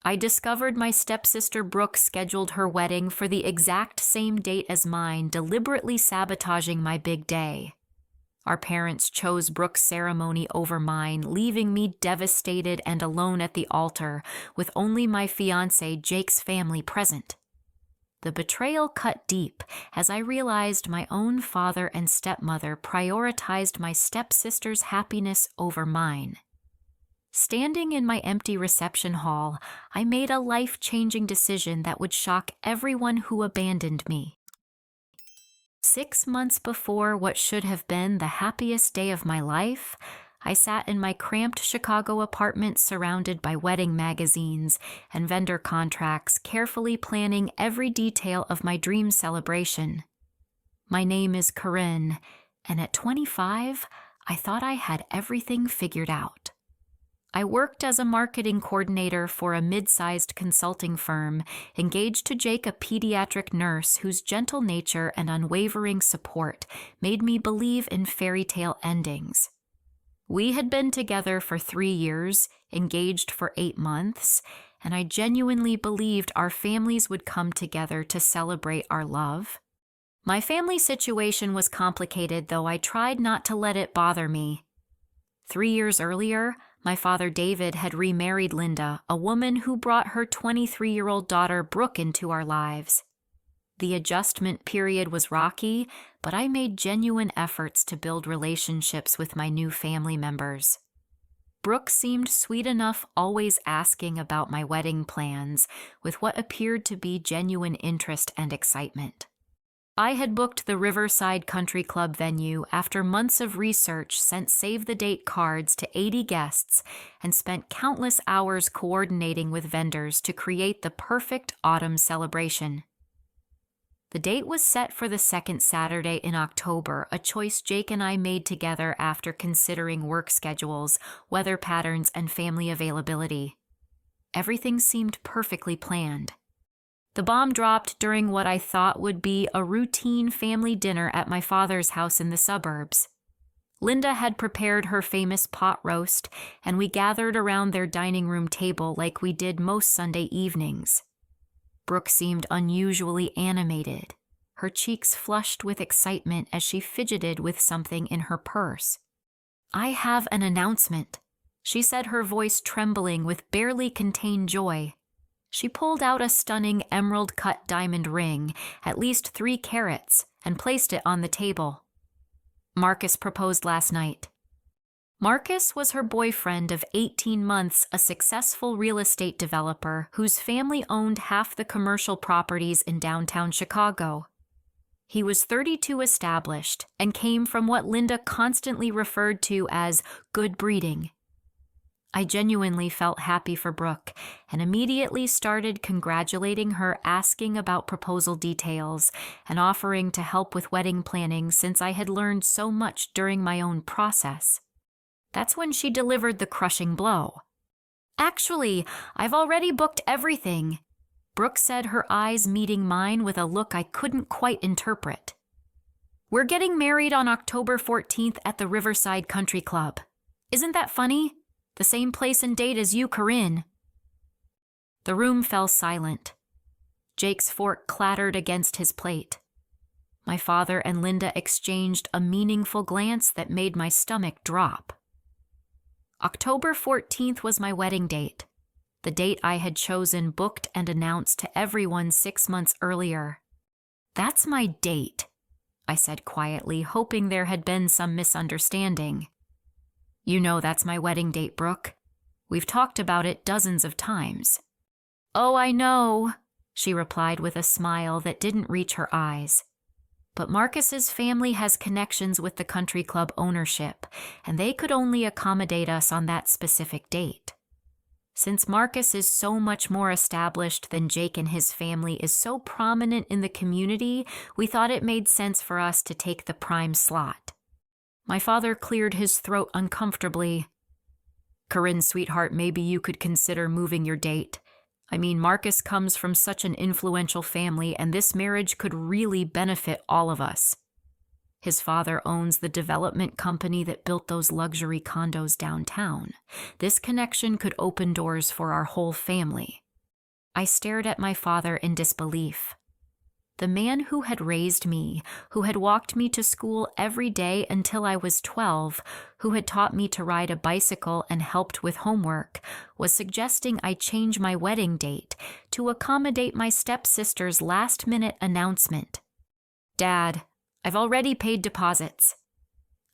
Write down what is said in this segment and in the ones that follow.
I discovered my stepsister Brooke scheduled her wedding for the exact same date as mine, deliberately sabotaging my big day. Our parents chose Brooke's ceremony over mine, leaving me devastated and alone at the altar, with only my fiancé Jake's family present. The betrayal cut deep as I realized my own father and stepmother prioritized my stepsister's happiness over mine. Standing in my empty reception hall, I made a life-changing decision that would shock everyone who abandoned me. 6 months before what should have been the happiest day of my life, I sat in my cramped Chicago apartment surrounded by wedding magazines and vendor contracts, carefully planning every detail of my dream celebration. My name is Corinne, and at 25, I thought I had everything figured out. I worked as a marketing coordinator for a mid-sized consulting firm, engaged to Jake, a pediatric nurse whose gentle nature and unwavering support made me believe in fairy tale endings. We had been together for 3 years, engaged for 8 months, and I genuinely believed our families would come together to celebrate our love. My family situation was complicated, though I tried not to let it bother me. 3 years earlier, my father David had remarried Linda, a woman who brought her 23-year-old daughter Brooke into our lives. The adjustment period was rocky, but I made genuine efforts to build relationships with my new family members. Brooke seemed sweet enough, always asking about my wedding plans, with what appeared to be genuine interest and excitement. I had booked the Riverside Country Club venue after months of research, sent save-the-date cards to 80 guests, and spent countless hours coordinating with vendors to create the perfect autumn celebration. The date was set for the second Saturday in October, a choice Jake and I made together after considering work schedules, weather patterns, and family availability. Everything seemed perfectly planned. The bomb dropped during what I thought would be a routine family dinner at my father's house in the suburbs. Linda had prepared her famous pot roast, and we gathered around their dining room table like we did most Sunday evenings. Brooke seemed unusually animated, her cheeks flushed with excitement as she fidgeted with something in her purse. "I have an announcement," she said, her voice trembling with barely contained joy. She pulled out a stunning emerald-cut diamond ring, at least 3 carats, and placed it on the table. "Marcus proposed last night." Marcus was her boyfriend of 18 months, a successful real estate developer whose family owned half the commercial properties in downtown Chicago. He was 32, established, and came from what Linda constantly referred to as good breeding. I genuinely felt happy for Brooke and immediately started congratulating her, asking about proposal details and offering to help with wedding planning since I had learned so much during my own process. That's when she delivered the crushing blow. "Actually, I've already booked everything," Brooke said, her eyes meeting mine with a look I couldn't quite interpret. "We're getting married on October 14th at the Riverside Country Club. Isn't that funny? The same place and date as you, Corinne." The room fell silent. Jake's fork clattered against his plate. My father and Linda exchanged a meaningful glance that made my stomach drop. October 14th was my wedding date, the date I had chosen, booked, and announced to everyone 6 months earlier. "That's my date," I said quietly, hoping there had been some misunderstanding. "You know that's my wedding date, Brooke. We've talked about it dozens of times." "Oh, I know," she replied with a smile that didn't reach her eyes. "But Marcus's family has connections with the country club ownership, and they could only accommodate us on that specific date. Since Marcus is so much more established than Jake and his family is so prominent in the community, we thought it made sense for us to take the prime slot." My father cleared his throat uncomfortably. "Corinne, sweetheart, maybe you could consider moving your date. I mean, Marcus comes from such an influential family, and this marriage could really benefit all of us. His father owns the development company that built those luxury condos downtown. This connection could open doors for our whole family. I stared at my father in disbelief. The man who had raised me, who had walked me to school every day until I was 12, who had taught me to ride a bicycle and helped with homework, was suggesting I change my wedding date to accommodate my stepsister's last-minute announcement. "Dad, I've already paid deposits,"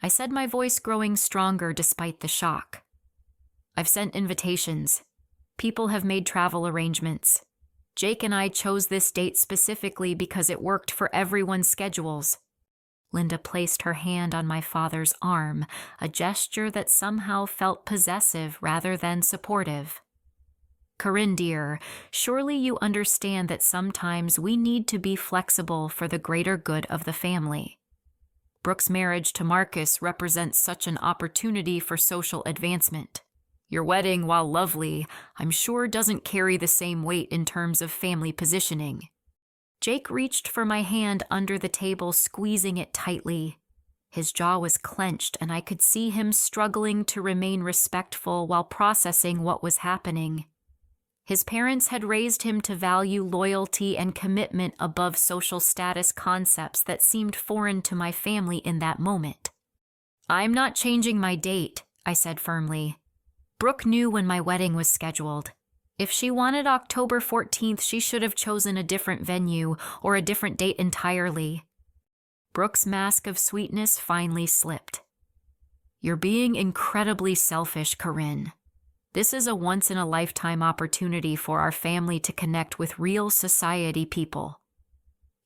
I said, my voice growing stronger despite the shock. "I've sent invitations. People have made travel arrangements. Jake and I chose this date specifically because it worked for everyone's schedules." Linda placed her hand on my father's arm, a gesture that somehow felt possessive rather than supportive. "Corinne, dear, surely you understand that sometimes we need to be flexible for the greater good of the family. Brooke's marriage to Marcus represents such an opportunity for social advancement. Your wedding, while lovely, I'm sure doesn't carry the same weight in terms of family positioning." Jake reached for my hand under the table, squeezing it tightly. His jaw was clenched, and I could see him struggling to remain respectful while processing what was happening. His parents had raised him to value loyalty and commitment above social status concepts that seemed foreign to my family in that moment. "I'm not changing my date," I said firmly. "Brooke knew when my wedding was scheduled. If she wanted October 14th, she should have chosen a different venue or a different date entirely." Brooke's mask of sweetness finally slipped. "You're being incredibly selfish, Corinne. This is a once-in-a-lifetime opportunity for our family to connect with real society people.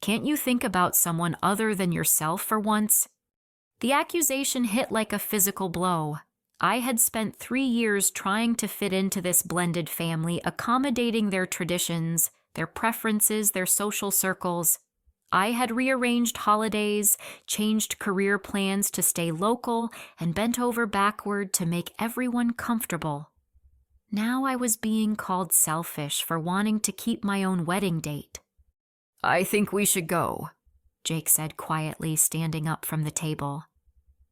Can't you think about someone other than yourself for once?" The accusation hit like a physical blow. I had spent 3 years trying to fit into this blended family, accommodating their traditions, their preferences, their social circles. I had rearranged holidays, changed career plans to stay local, and bent over backward to make everyone comfortable. Now I was being called selfish for wanting to keep my own wedding date. "I think we should go," Jake said quietly, standing up from the table.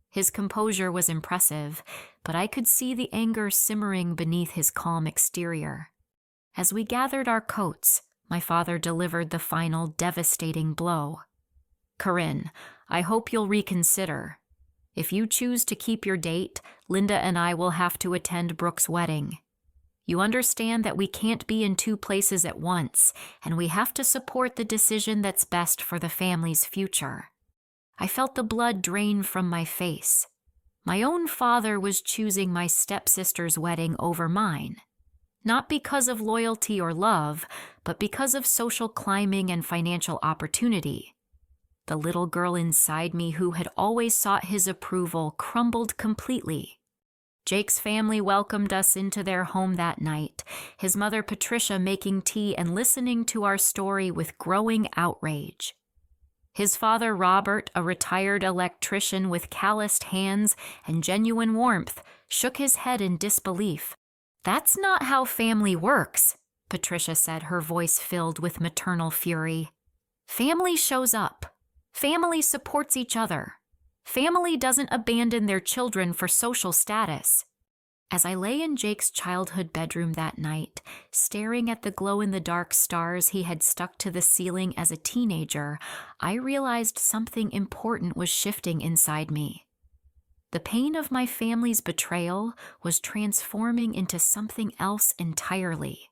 His composure was impressive, but I could see the anger simmering beneath his calm exterior. As we gathered our coats, my father delivered the final devastating blow. "Corinne, I hope you'll reconsider. If you choose to keep your date, Linda and I will have to attend Brooke's wedding. You understand that we can't be in 2 places at once, and we have to support the decision that's best for the family's future." I felt the blood drain from my face. My own father was choosing my stepsister's wedding over mine. Not because of loyalty or love, but because of social climbing and financial opportunity. The little girl inside me who had always sought his approval crumbled completely. Jake's family welcomed us into their home that night, his mother Patricia making tea and listening to our story with growing outrage. His father Robert, a retired electrician with calloused hands and genuine warmth, shook his head in disbelief. "That's not how family works," Patricia said, her voice filled with maternal fury. "Family shows up. Family supports each other. Family doesn't abandon their children for social status." As I lay in Jake's childhood bedroom that night, staring at the glow-in-the-dark stars he had stuck to the ceiling as a teenager, I realized something important was shifting inside me. The pain of my family's betrayal was transforming into something else entirely.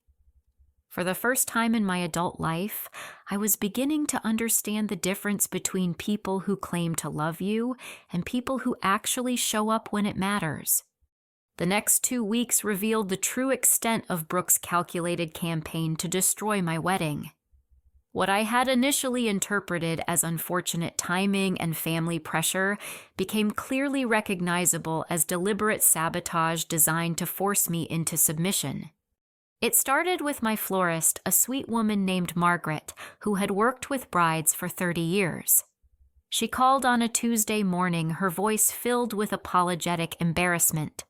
For the first time in my adult life, I was beginning to understand the difference between people who claim to love you and people who actually show up when it matters. The next 2 weeks revealed the true extent of Brooke's calculated campaign to destroy my wedding. What I had initially interpreted as unfortunate timing and family pressure became clearly recognizable as deliberate sabotage designed to force me into submission. It started with my florist, a sweet woman named Margaret, who had worked with brides for 30 years. She called on a Tuesday morning, her voice filled with apologetic embarrassment.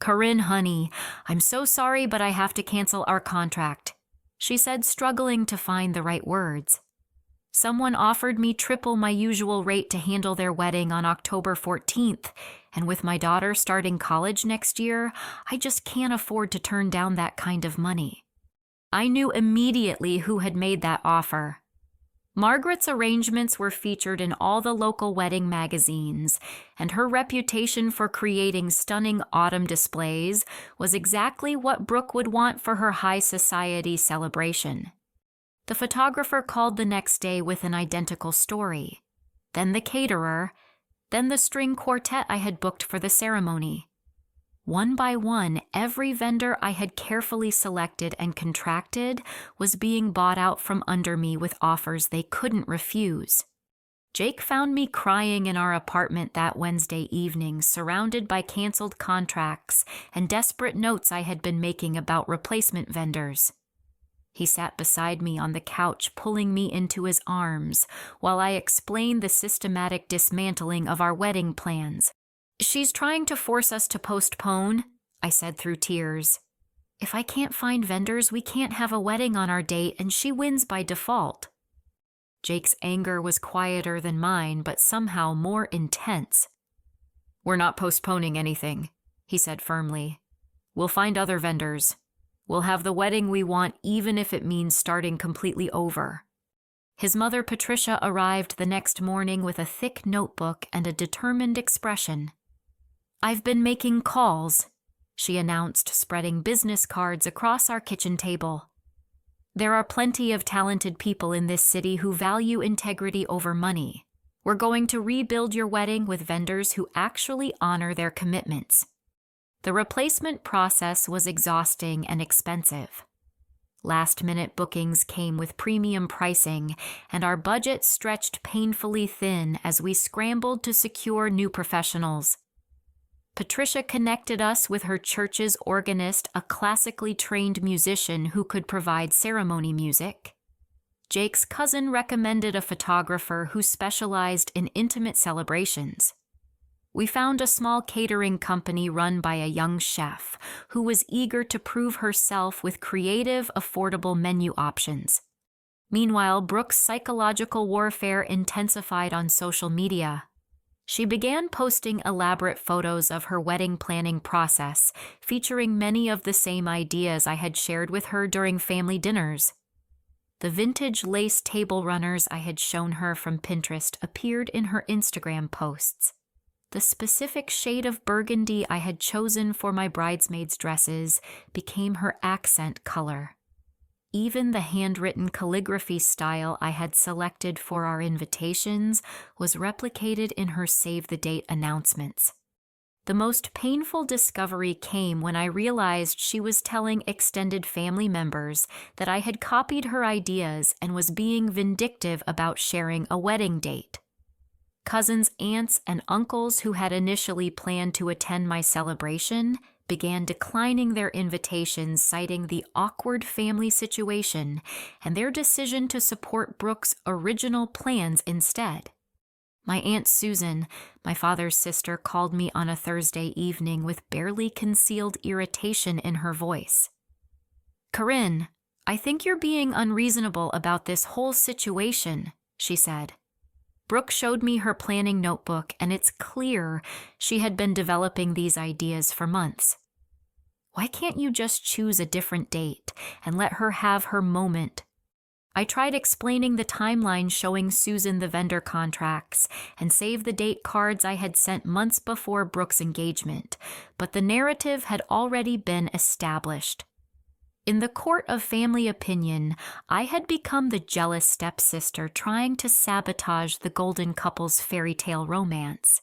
"Corinne, honey, I'm so sorry, but I have to cancel our contract," she said, struggling to find the right words. "Someone offered me triple my usual rate to handle their wedding on October 14th, and with my daughter starting college next year, I just can't afford to turn down that kind of money." I knew immediately who had made that offer. Margaret's arrangements were featured in all the local wedding magazines, and her reputation for creating stunning autumn displays was exactly what Brooke would want for her high society celebration. The photographer called the next day with an identical story, then the caterer, then the string quartet I had booked for the ceremony. One by one, every vendor I had carefully selected and contracted was being bought out from under me with offers they couldn't refuse. Jake found me crying in our apartment that Wednesday evening, surrounded by canceled contracts and desperate notes I had been making about replacement vendors. He sat beside me on the couch, pulling me into his arms, while I explained the systematic dismantling of our wedding plans. "She's trying to force us to postpone," I said through tears. "If I can't find vendors, we can't have a wedding on our date, and she wins by default." Jake's anger was quieter than mine, but somehow more intense. "We're not postponing anything," he said firmly. "We'll find other vendors. We'll have the wedding we want, even if it means starting completely over." His mother, Patricia, arrived the next morning with a thick notebook and a determined expression. "I've been making calls," she announced, spreading business cards across our kitchen table. "There are plenty of talented people in this city who value integrity over money. We're going to rebuild your wedding with vendors who actually honor their commitments." The replacement process was exhausting and expensive. Last-minute bookings came with premium pricing, and our budget stretched painfully thin as we scrambled to secure new professionals. Patricia connected us with her church's organist, a classically trained musician who could provide ceremony music. Jake's cousin recommended a photographer who specialized in intimate celebrations. We found a small catering company run by a young chef who was eager to prove herself with creative, affordable menu options. Meanwhile, Brooke's psychological warfare intensified on social media. She began posting elaborate photos of her wedding planning process, featuring many of the same ideas I had shared with her during family dinners. The vintage lace table runners I had shown her from Pinterest appeared in her Instagram posts. The specific shade of burgundy I had chosen for my bridesmaids' dresses became her accent color. Even the handwritten calligraphy style I had selected for our invitations was replicated in her save-the-date announcements. The most painful discovery came when I realized she was telling extended family members that I had copied her ideas and was being vindictive about sharing a wedding date. Cousins, aunts, and uncles who had initially planned to attend my celebration began declining their invitations, citing the awkward family situation and their decision to support Brooke's original plans instead. My Aunt Susan, my father's sister, called me on a Thursday evening with barely concealed irritation in her voice. "Corinne, I think you're being unreasonable about this whole situation," she said. Brooke showed me her planning notebook, and it's clear she had been developing these ideas for months. "Why can't you just choose a different date and let her have her moment?" I tried explaining the timeline, showing Susan the vendor contracts and save-the-date cards I had sent months before Brooke's engagement, but the narrative had already been established. In the court of family opinion, I had become the jealous stepsister trying to sabotage the golden couple's fairy tale romance.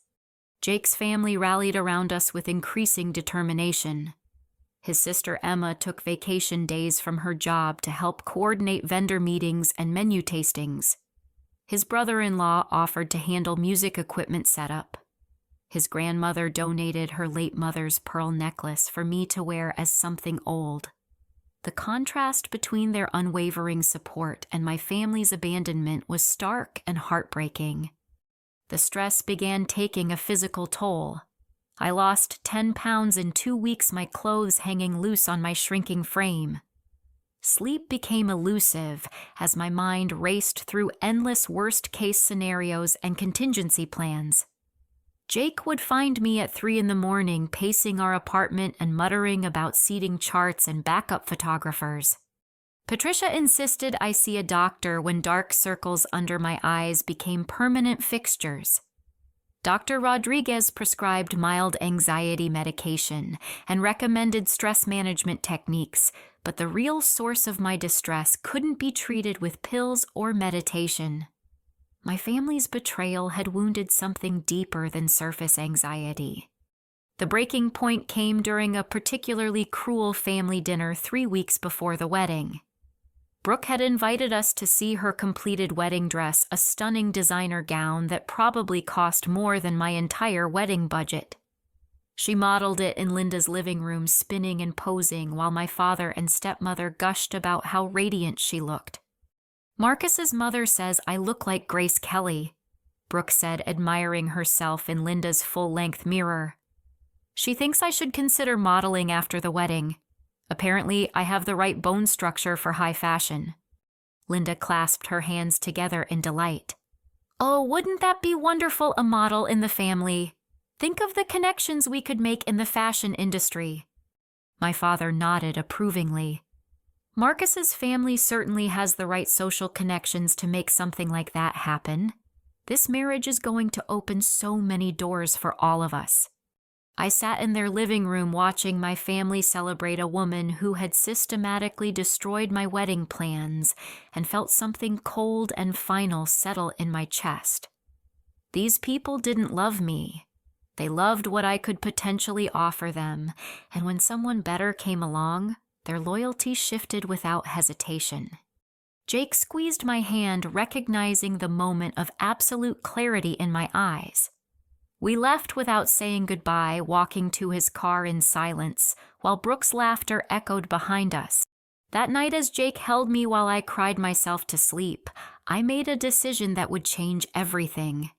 Jake's family rallied around us with increasing determination. His sister Emma took vacation days from her job to help coordinate vendor meetings and menu tastings. His brother-in-law offered to handle music equipment setup. His grandmother donated her late mother's pearl necklace for me to wear as something old. The contrast between their unwavering support and my family's abandonment was stark and heartbreaking. The stress began taking a physical toll. I lost 10 pounds in 2 weeks, my clothes hanging loose on my shrinking frame. Sleep became elusive as my mind raced through endless worst-case scenarios and contingency plans. Jake would find me at 3 a.m, pacing our apartment and muttering about seating charts and backup photographers. Patricia insisted I see a doctor when dark circles under my eyes became permanent fixtures. Dr. Rodriguez prescribed mild anxiety medication and recommended stress management techniques, but the real source of my distress couldn't be treated with pills or meditation. My family's betrayal had wounded something deeper than surface anxiety. The breaking point came during a particularly cruel family dinner 3 weeks before the wedding. Brooke had invited us to see her completed wedding dress, a stunning designer gown that probably cost more than my entire wedding budget. She modeled it in Linda's living room, spinning and posing, while my father and stepmother gushed about how radiant she looked. "Marcus's mother says I look like Grace Kelly," Brooke said, admiring herself in Linda's full-length mirror. "She thinks I should consider modeling after the wedding. Apparently, I have the right bone structure for high fashion." Linda clasped her hands together in delight. "Oh, wouldn't that be wonderful, a model in the family? Think of the connections we could make in the fashion industry." My father nodded approvingly. "Marcus's family certainly has the right social connections to make something like that happen. This marriage is going to open so many doors for all of us." I sat in their living room watching my family celebrate a woman who had systematically destroyed my wedding plans and felt something cold and final settle in my chest. These people didn't love me. They loved what I could potentially offer them, and when someone better came along, their loyalty shifted without hesitation. Jake squeezed my hand, recognizing the moment of absolute clarity in my eyes. We left without saying goodbye, walking to his car in silence, while Brooke's laughter echoed behind us. That night, as Jake held me while I cried myself to sleep, I made a decision that would change everything.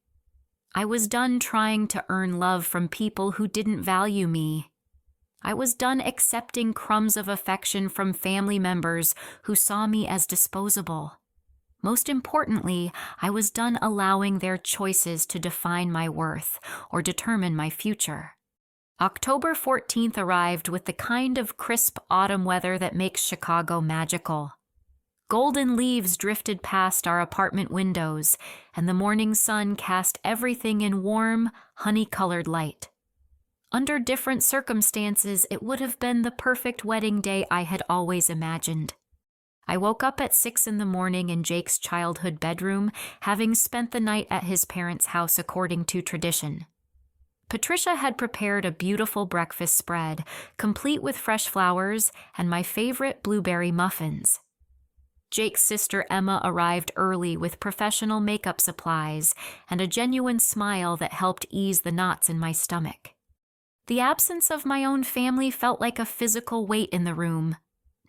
I was done trying to earn love from people who didn't value me. I was done accepting crumbs of affection from family members who saw me as disposable. Most importantly, I was done allowing their choices to define my worth or determine my future. October 14th arrived with the kind of crisp autumn weather that makes Chicago magical. Golden leaves drifted past our apartment windows, and the morning sun cast everything in warm, honey-colored light. Under different circumstances, it would have been the perfect wedding day I had always imagined. I woke up at 6 in the morning in Jake's childhood bedroom, having spent the night at his parents' house according to tradition. Patricia had prepared a beautiful breakfast spread, complete with fresh flowers and my favorite blueberry muffins. Jake's sister Emma arrived early with professional makeup supplies and a genuine smile that helped ease the knots in my stomach. The absence of my own family felt like a physical weight in the room.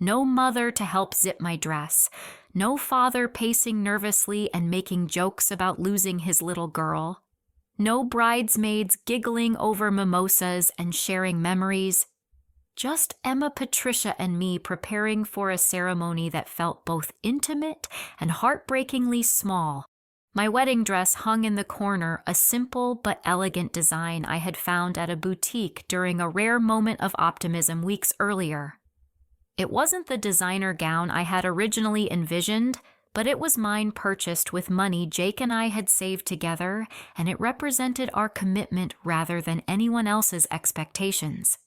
No mother to help zip my dress, no father pacing nervously and making jokes about losing his little girl, no bridesmaids giggling over mimosas and sharing memories. Just Emma, Patricia, and me preparing for a ceremony that felt both intimate and heartbreakingly small. My wedding dress hung in the corner, a simple but elegant design I had found at a boutique during a rare moment of optimism weeks earlier. It wasn't the designer gown I had originally envisioned, but it was mine purchased with money Jake and I had saved together, and it represented our commitment rather than anyone else's expectations.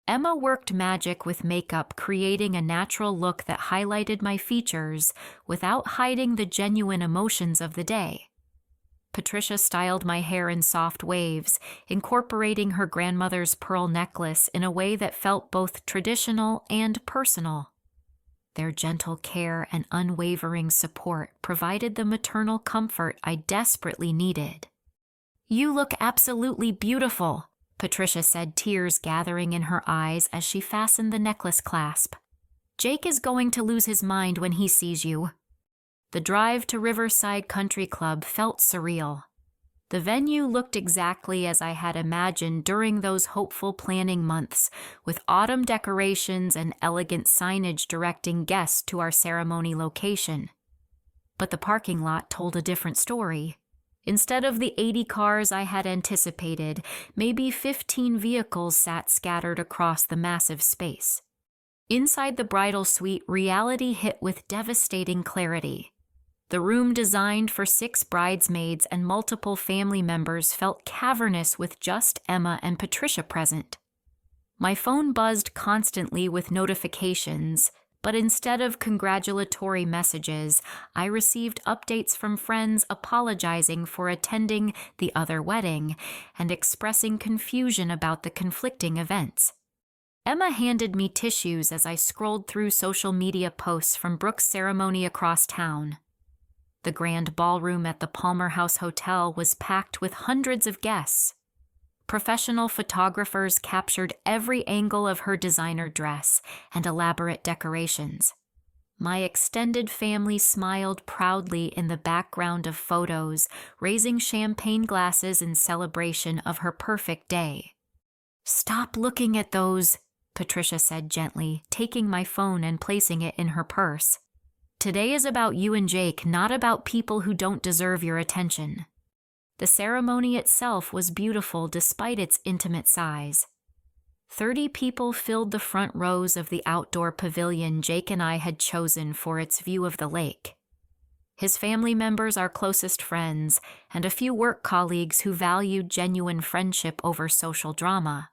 Emma worked magic with makeup, creating a natural look that highlighted my features without hiding the genuine emotions of the day. Patricia styled my hair in soft waves, incorporating her grandmother's pearl necklace in a way that felt both traditional and personal. Their gentle care and unwavering support provided the maternal comfort I desperately needed. "You look absolutely beautiful," Patricia said, tears gathering in her eyes as she fastened the necklace clasp. "Jake is going to lose his mind when he sees you." The drive to Riverside Country Club felt surreal. The venue looked exactly as I had imagined during those hopeful planning months, with autumn decorations and elegant signage directing guests to our ceremony location. But the parking lot told a different story. Instead of the 80 cars I had anticipated, maybe 15 vehicles sat scattered across the massive space. Inside the bridal suite, reality hit with devastating clarity. The room designed for 6 bridesmaids and multiple family members felt cavernous with just Emma and Patricia present. My phone buzzed constantly with notifications, but instead of congratulatory messages, I received updates from friends apologizing for attending the other wedding and expressing confusion about the conflicting events. Emma handed me tissues as I scrolled through social media posts from Brooke's ceremony across town. The grand ballroom at the Palmer House Hotel was packed with hundreds of guests. Professional photographers captured every angle of her designer dress and elaborate decorations. My extended family smiled proudly in the background of photos, raising champagne glasses in celebration of her perfect day. "Stop looking at those," Patricia said gently, taking my phone and placing it in her purse. "Today is about you and Jake, not about people who don't deserve your attention." The ceremony itself was beautiful despite its intimate size. 30 people filled the front rows of the outdoor pavilion Jake and I had chosen for its view of the lake. His family members, our closest friends, and a few work colleagues who valued genuine friendship over social drama.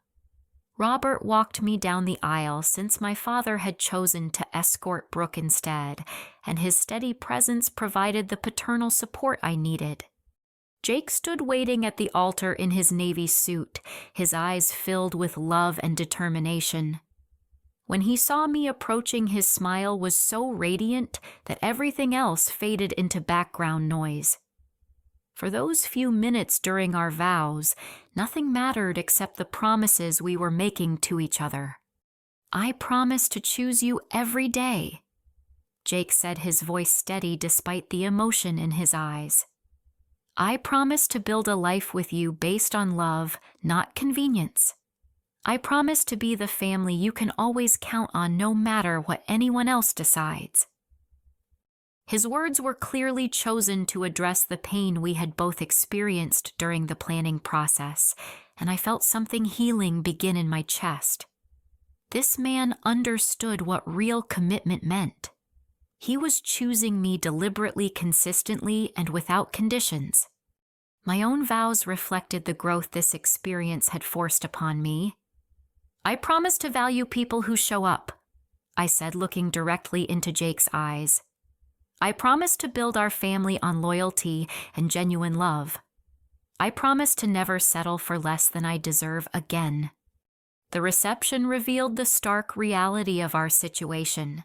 Robert walked me down the aisle since my father had chosen to escort Brooke instead, and his steady presence provided the paternal support I needed. Jake stood waiting at the altar in his navy suit, his eyes filled with love and determination. When he saw me approaching, his smile was so radiant that everything else faded into background noise. For those few minutes during our vows, nothing mattered except the promises we were making to each other. "I promise to choose you every day," Jake said, his voice steady despite the emotion in his eyes. "I promise to build a life with you based on love, not convenience. I promise to be the family you can always count on no matter what anyone else decides." His words were clearly chosen to address the pain we had both experienced during the planning process, and I felt something healing begin in my chest. This man understood what real commitment meant. He was choosing me deliberately, consistently, and without conditions. My own vows reflected the growth this experience had forced upon me. "I promise to value people who show up," I said, looking directly into Jake's eyes. "I promise to build our family on loyalty and genuine love. I promise to never settle for less than I deserve again." The reception revealed the stark reality of our situation.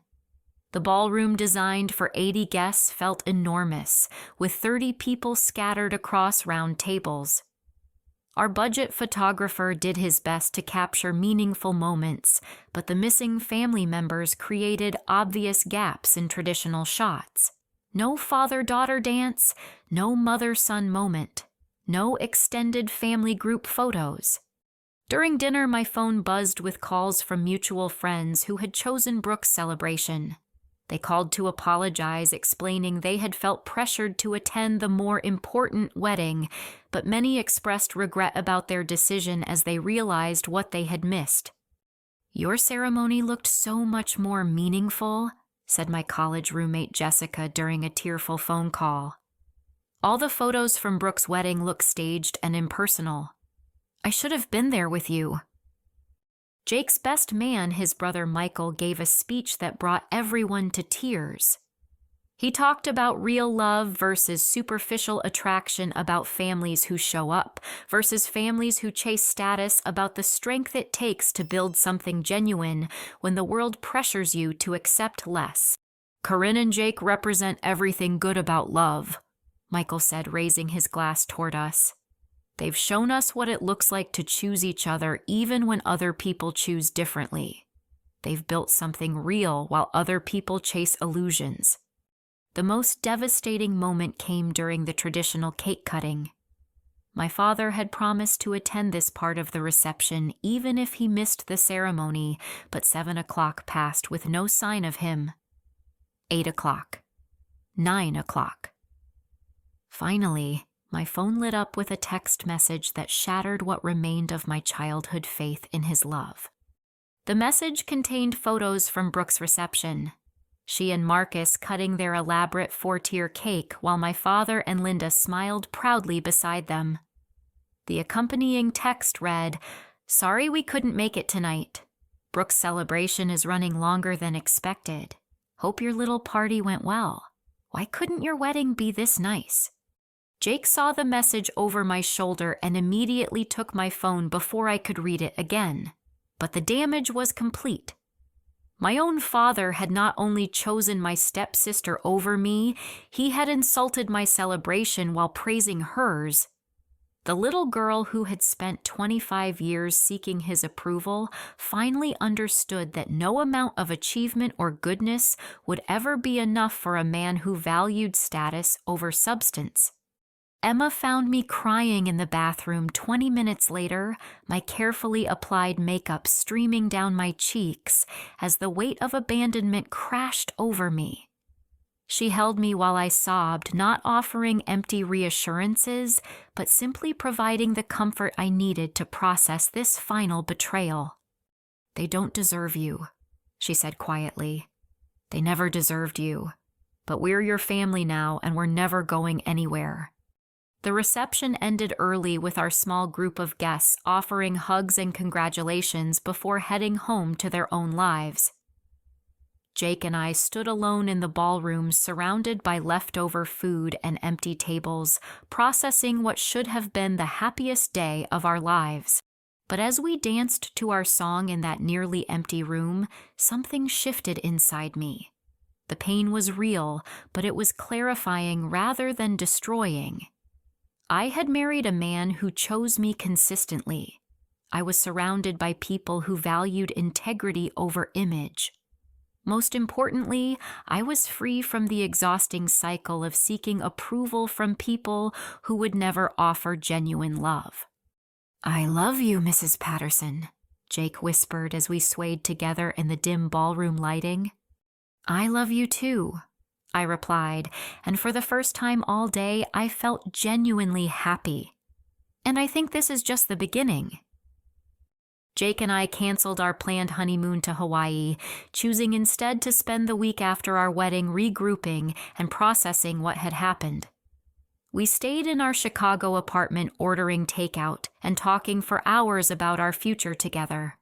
The ballroom, designed for 80 guests, felt enormous, with 30 people scattered across round tables. Our budget photographer did his best to capture meaningful moments, but the missing family members created obvious gaps in traditional shots. No father-daughter dance, no mother-son moment, no extended family group photos. During dinner, my phone buzzed with calls from mutual friends who had chosen Brooke's celebration. They called to apologize, explaining they had felt pressured to attend the more important wedding, but many expressed regret about their decision as they realized what they had missed. "Your ceremony looked so much more meaningful," said my college roommate Jessica during a tearful phone call. "All the photos from Brooke's wedding look staged and impersonal. I should have been there with you." Jake's best man, his brother Michael, gave a speech that brought everyone to tears. He talked about real love versus superficial attraction, about families who show up versus families who chase status, about the strength it takes to build something genuine when the world pressures you to accept less. "Corinne and Jake represent everything good about love," Michael said, raising his glass toward us. "They've shown us what it looks like to choose each other even when other people choose differently. They've built something real while other people chase illusions." The most devastating moment came during the traditional cake cutting. My father had promised to attend this part of the reception even if he missed the ceremony, but 7 o'clock passed with no sign of him. 8 o'clock. 9 o'clock. Finally, my phone lit up with a text message that shattered what remained of my childhood faith in his love. The message contained photos from Brooke's reception. She and Marcus cutting their elaborate 4-tier cake while my father and Linda smiled proudly beside them. The accompanying text read, "Sorry we couldn't make it tonight. Brooke's celebration is running longer than expected. Hope your little party went well. Why couldn't your wedding be this nice?" Jake saw the message over my shoulder and immediately took my phone before I could read it again. But the damage was complete. My own father had not only chosen my stepsister over me, he had insulted my celebration while praising hers. The little girl who had spent 25 years seeking his approval finally understood that no amount of achievement or goodness would ever be enough for a man who valued status over substance. Emma found me crying in the bathroom 20 minutes later, my carefully applied makeup streaming down my cheeks as the weight of abandonment crashed over me. She held me while I sobbed, not offering empty reassurances, but simply providing the comfort I needed to process this final betrayal. "They don't deserve you," she said quietly. "They never deserved you. But we're your family now, and we're never going anywhere." The reception ended early with our small group of guests offering hugs and congratulations before heading home to their own lives. Jake and I stood alone in the ballroom surrounded by leftover food and empty tables, processing what should have been the happiest day of our lives. But as we danced to our song in that nearly empty room, something shifted inside me. The pain was real, but it was clarifying rather than destroying. I had married a man who chose me consistently. I was surrounded by people who valued integrity over image. Most importantly, I was free from the exhausting cycle of seeking approval from people who would never offer genuine love. "I love you, Mrs. Patterson," Jake whispered as we swayed together in the dim ballroom lighting. "I love you too," I replied, and for the first time all day, I felt genuinely happy. And I think this is just the beginning. Jake and I canceled our planned honeymoon to Hawaii, choosing instead to spend the week after our wedding regrouping and processing what had happened. We stayed in our Chicago apartment ordering takeout and talking for hours about our future together.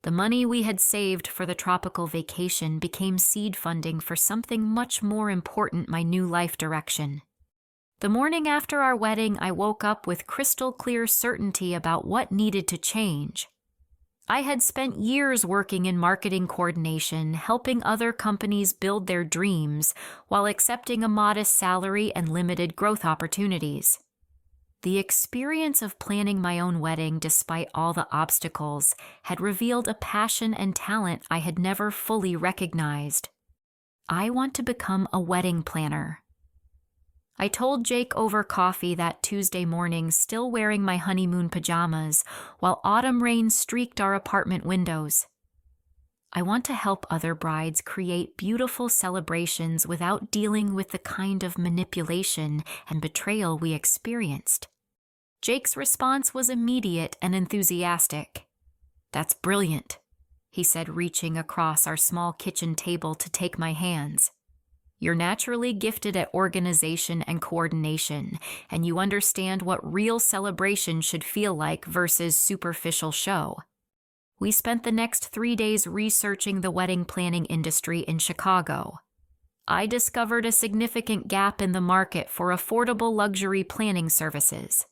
The money we had saved for the tropical vacation became seed funding for something much more important, my new life direction. The morning after our wedding, I woke up with crystal clear certainty about what needed to change. I had spent years working in marketing coordination, helping other companies build their dreams while accepting a modest salary and limited growth opportunities. The experience of planning my own wedding despite all the obstacles had revealed a passion and talent I had never fully recognized. I want to become a wedding planner. I told Jake over coffee that Tuesday morning, still wearing my honeymoon pajamas, while autumn rain streaked our apartment windows. I want to help other brides create beautiful celebrations without dealing with the kind of manipulation and betrayal we experienced. Jake's response was immediate and enthusiastic. "That's brilliant," he said, reaching across our small kitchen table to take my hands. "You're naturally gifted at organization and coordination, and you understand what real celebration should feel like versus superficial show." We spent the next 3 days researching the wedding planning industry in Chicago. I discovered a significant gap in the market for affordable luxury planning services.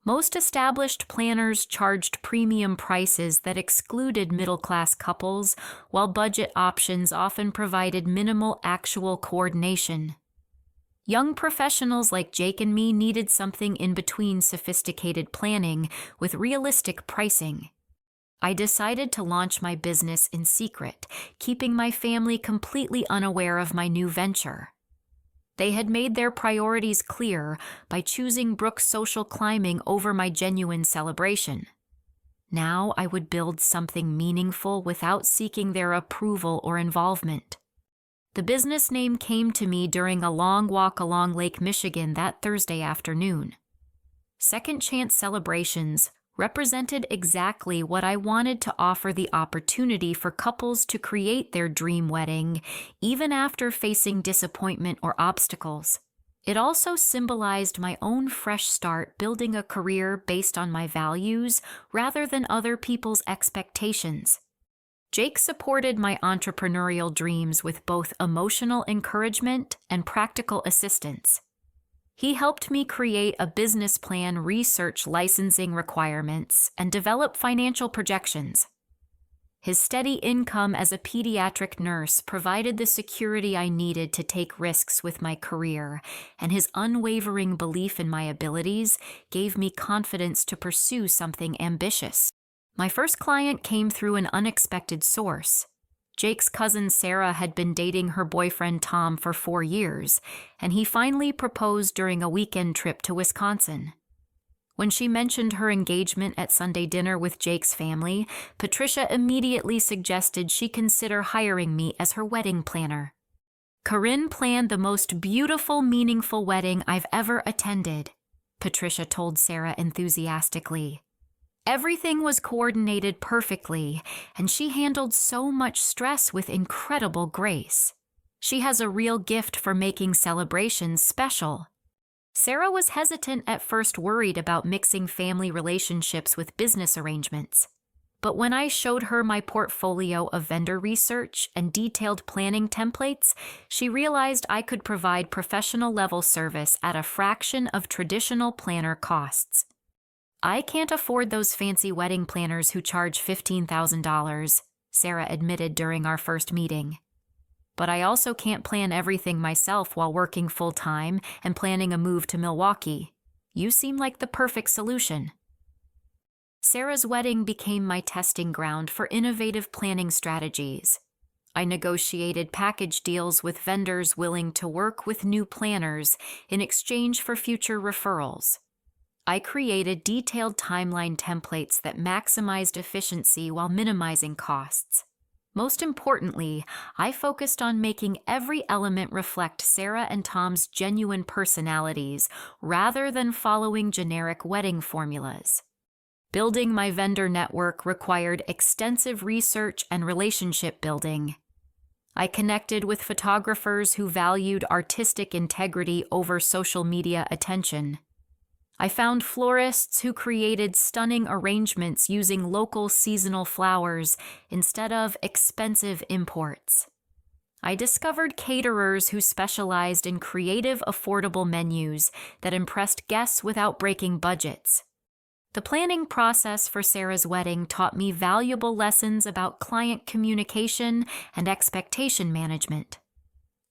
Most established planners charged premium prices that excluded middle-class couples, while budget options often provided minimal actual coordination. Young professionals like Jake and me needed something in between sophisticated planning with realistic pricing. I decided to launch my business in secret, keeping my family completely unaware of my new venture. They had made their priorities clear by choosing Brooke's social climbing over my genuine celebration. Now I would build something meaningful without seeking their approval or involvement. The business name came to me during a long walk along Lake Michigan that Thursday afternoon. Second Chance Celebrations represented exactly what I wanted to offer: the opportunity for couples to create their dream wedding, even after facing disappointment or obstacles. It also symbolized my own fresh start, building a career based on my values rather than other people's expectations. Jake supported my entrepreneurial dreams with both emotional encouragement and practical assistance. He helped me create a business plan, research licensing requirements, and develop financial projections. His steady income as a pediatric nurse provided the security I needed to take risks with my career, and his unwavering belief in my abilities gave me confidence to pursue something ambitious. My first client came through an unexpected source. Jake's cousin Sarah had been dating her boyfriend Tom for 4 years, and he finally proposed during a weekend trip to Wisconsin. When she mentioned her engagement at Sunday dinner with Jake's family, Patricia immediately suggested she consider hiring me as her wedding planner. "Corinne planned the most beautiful, meaningful wedding I've ever attended," Patricia told Sarah enthusiastically. "Everything was coordinated perfectly, and she handled so much stress with incredible grace. She has a real gift for making celebrations special." Sarah was hesitant at first, worried about mixing family relationships with business arrangements. But when I showed her my portfolio of vendor research and detailed planning templates, she realized I could provide professional-level service at a fraction of traditional planner costs. "I can't afford those fancy wedding planners who charge $15,000, Sarah admitted during our first meeting. "But I also can't plan everything myself while working full-time and planning a move to Milwaukee. You seem like the perfect solution." Sarah's wedding became my testing ground for innovative planning strategies. I negotiated package deals with vendors willing to work with new planners in exchange for future referrals. I created detailed timeline templates that maximized efficiency while minimizing costs. Most importantly, I focused on making every element reflect Sarah and Tom's genuine personalities rather than following generic wedding formulas. Building my vendor network required extensive research and relationship building. I connected with photographers who valued artistic integrity over social media attention. I found florists who created stunning arrangements using local seasonal flowers instead of expensive imports. I discovered caterers who specialized in creative, affordable menus that impressed guests without breaking budgets. The planning process for Sarah's wedding taught me valuable lessons about client communication and expectation management.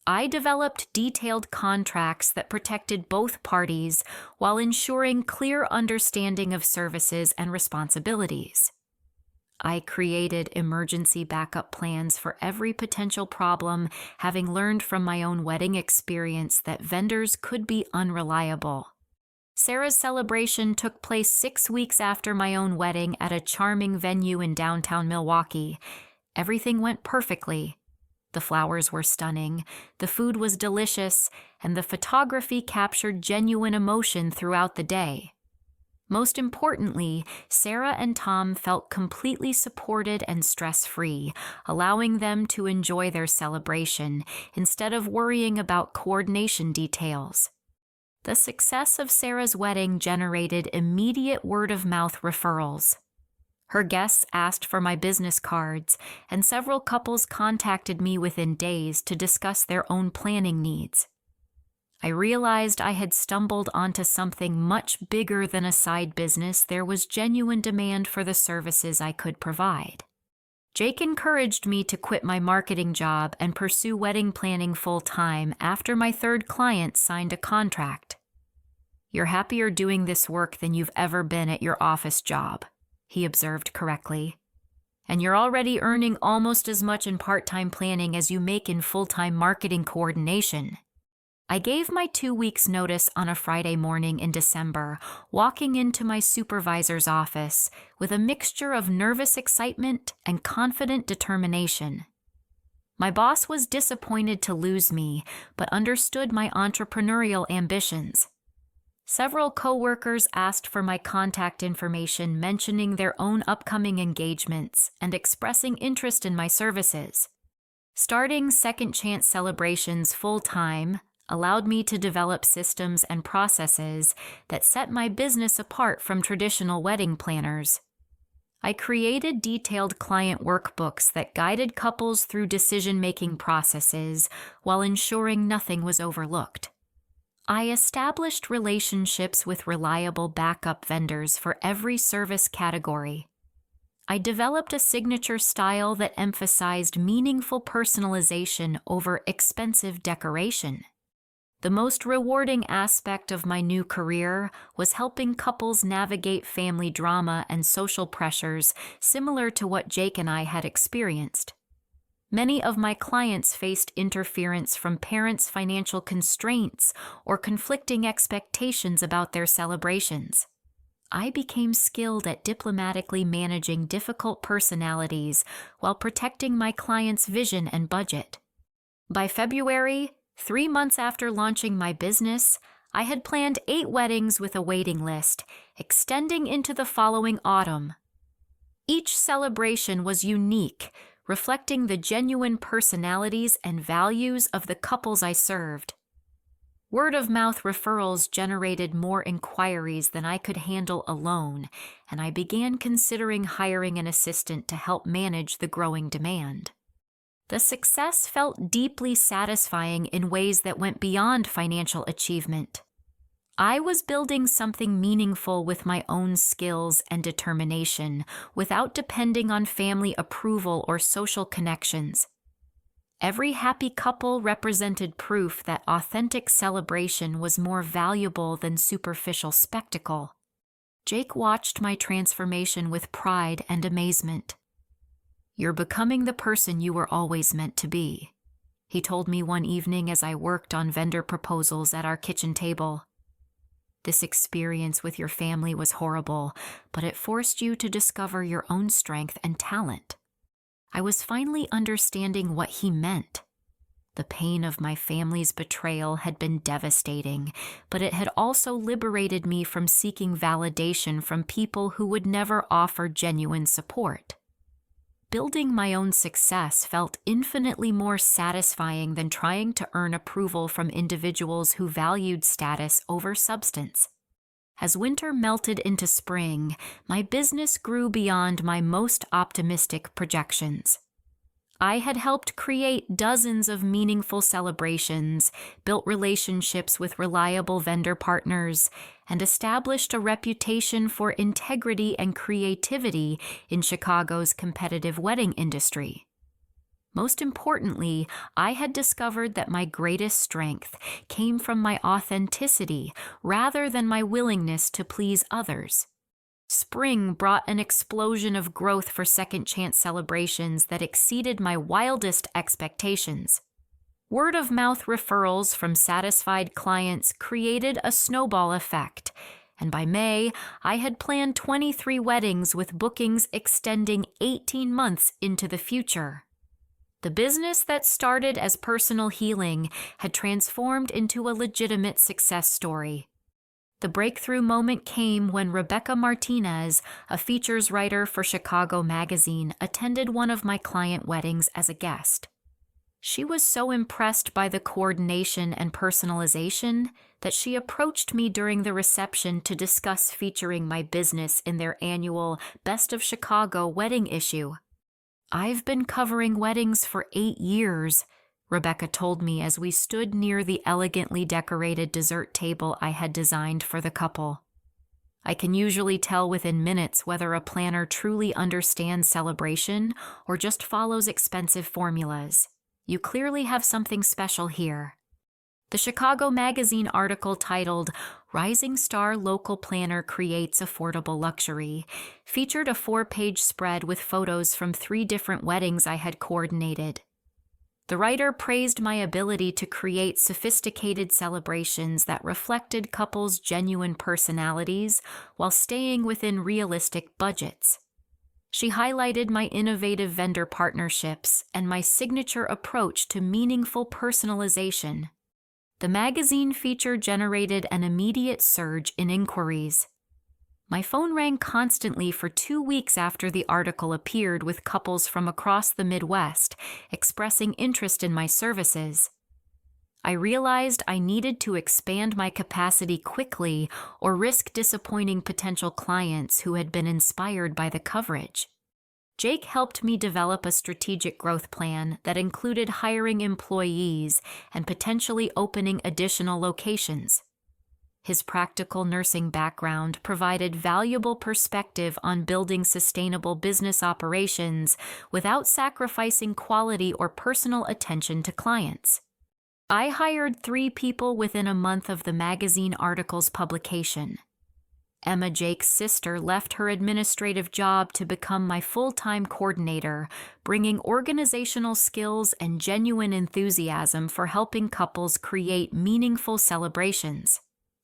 I developed detailed contracts that protected both parties while ensuring clear understanding of services and responsibilities. I created emergency backup plans for every potential problem, having learned from my own wedding experience that vendors could be unreliable. Sarah's celebration took place 6 weeks after my own wedding at a charming venue in downtown Milwaukee. Everything went perfectly. The flowers were stunning, the food was delicious, and the photography captured genuine emotion throughout the day. Most importantly, Sarah and Tom felt completely supported and stress-free, allowing them to enjoy their celebration instead of worrying about coordination details. The success of Sarah's wedding generated immediate word-of-mouth referrals. Her guests asked for my business cards, and several couples contacted me within days to discuss their own planning needs. I realized I had stumbled onto something much bigger than a side business. There was genuine demand for the services I could provide. Jake encouraged me to quit my marketing job and pursue wedding planning full-time after my third client signed a contract. "You're happier doing this work than you've ever been at your office job," he observed correctly. "And you're already earning almost as much in part-time planning as you make in full-time marketing coordination." I gave my 2 weeks' notice on a Friday morning in December, walking into my supervisor's office with a mixture of nervous excitement and confident determination. My boss was disappointed to lose me, but understood my entrepreneurial ambitions. Several coworkers asked for my contact information, mentioning their own upcoming engagements and expressing interest in my services. Starting Second Chance Celebrations full-time allowed me to develop systems and processes that set my business apart from traditional wedding planners. I created detailed client workbooks that guided couples through decision-making processes while ensuring nothing was overlooked. I established relationships with reliable backup vendors for every service category. I developed a signature style that emphasized meaningful personalization over expensive decoration. The most rewarding aspect of my new career was helping couples navigate family drama and social pressures similar to what Jake and I had experienced. Many of my clients faced interference from parents' financial constraints or conflicting expectations about their celebrations. I became skilled at diplomatically managing difficult personalities while protecting my clients' vision and budget. By February, 3 months after launching my business, I had planned 8 weddings with a waiting list, extending into the following autumn. Each celebration was unique, reflecting the genuine personalities and values of the couples I served. Word-of-mouth referrals generated more inquiries than I could handle alone, and I began considering hiring an assistant to help manage the growing demand. The success felt deeply satisfying in ways that went beyond financial achievement. I was building something meaningful with my own skills and determination without depending on family approval or social connections. Every happy couple represented proof that authentic celebration was more valuable than superficial spectacle. Jake watched my transformation with pride and amazement. "You're becoming the person you were always meant to be," he told me one evening as I worked on vendor proposals at our kitchen table. "This experience with your family was horrible, but it forced you to discover your own strength and talent." I was finally understanding what he meant. The pain of my family's betrayal had been devastating, but it had also liberated me from seeking validation from people who would never offer genuine support. Building my own success felt infinitely more satisfying than trying to earn approval from individuals who valued status over substance. As winter melted into spring, my business grew beyond my most optimistic projections. I had helped create dozens of meaningful celebrations, built relationships with reliable vendor partners, and established a reputation for integrity and creativity in Chicago's competitive wedding industry. Most importantly, I had discovered that my greatest strength came from my authenticity rather than my willingness to please others. Spring brought an explosion of growth for Second Chance Celebrations that exceeded my wildest expectations. Word-of-mouth referrals from satisfied clients created a snowball effect, and by May, I had planned 23 weddings with bookings extending 18 months into the future. The business that started as personal healing had transformed into a legitimate success story. The breakthrough moment came when Rebecca Martinez, a features writer for Chicago Magazine, attended one of my client weddings as a guest. She was so impressed by the coordination and personalization that she approached me during the reception to discuss featuring my business in their annual Best of Chicago wedding issue. "I've been covering weddings for 8 years, Rebecca told me as we stood near the elegantly decorated dessert table I had designed for the couple. "I can usually tell within minutes whether a planner truly understands celebration or just follows expensive formulas. You clearly have something special here." The Chicago Magazine article titled "Rising Star Local Planner Creates Affordable Luxury" featured a 4-page spread with photos from 3 different weddings I had coordinated. The writer praised my ability to create sophisticated celebrations that reflected couples' genuine personalities while staying within realistic budgets. She highlighted my innovative vendor partnerships and my signature approach to meaningful personalization. The magazine feature generated an immediate surge in inquiries. My phone rang constantly for 2 weeks after the article appeared, with couples from across the Midwest expressing interest in my services. I realized I needed to expand my capacity quickly or risk disappointing potential clients who had been inspired by the coverage. Jake helped me develop a strategic growth plan that included hiring employees and potentially opening additional locations. His practical nursing background provided valuable perspective on building sustainable business operations without sacrificing quality or personal attention to clients. I hired 3 people within a month of the magazine article's publication. Emma, Jake's sister, left her administrative job to become my full-time coordinator, bringing organizational skills and genuine enthusiasm for helping couples create meaningful celebrations.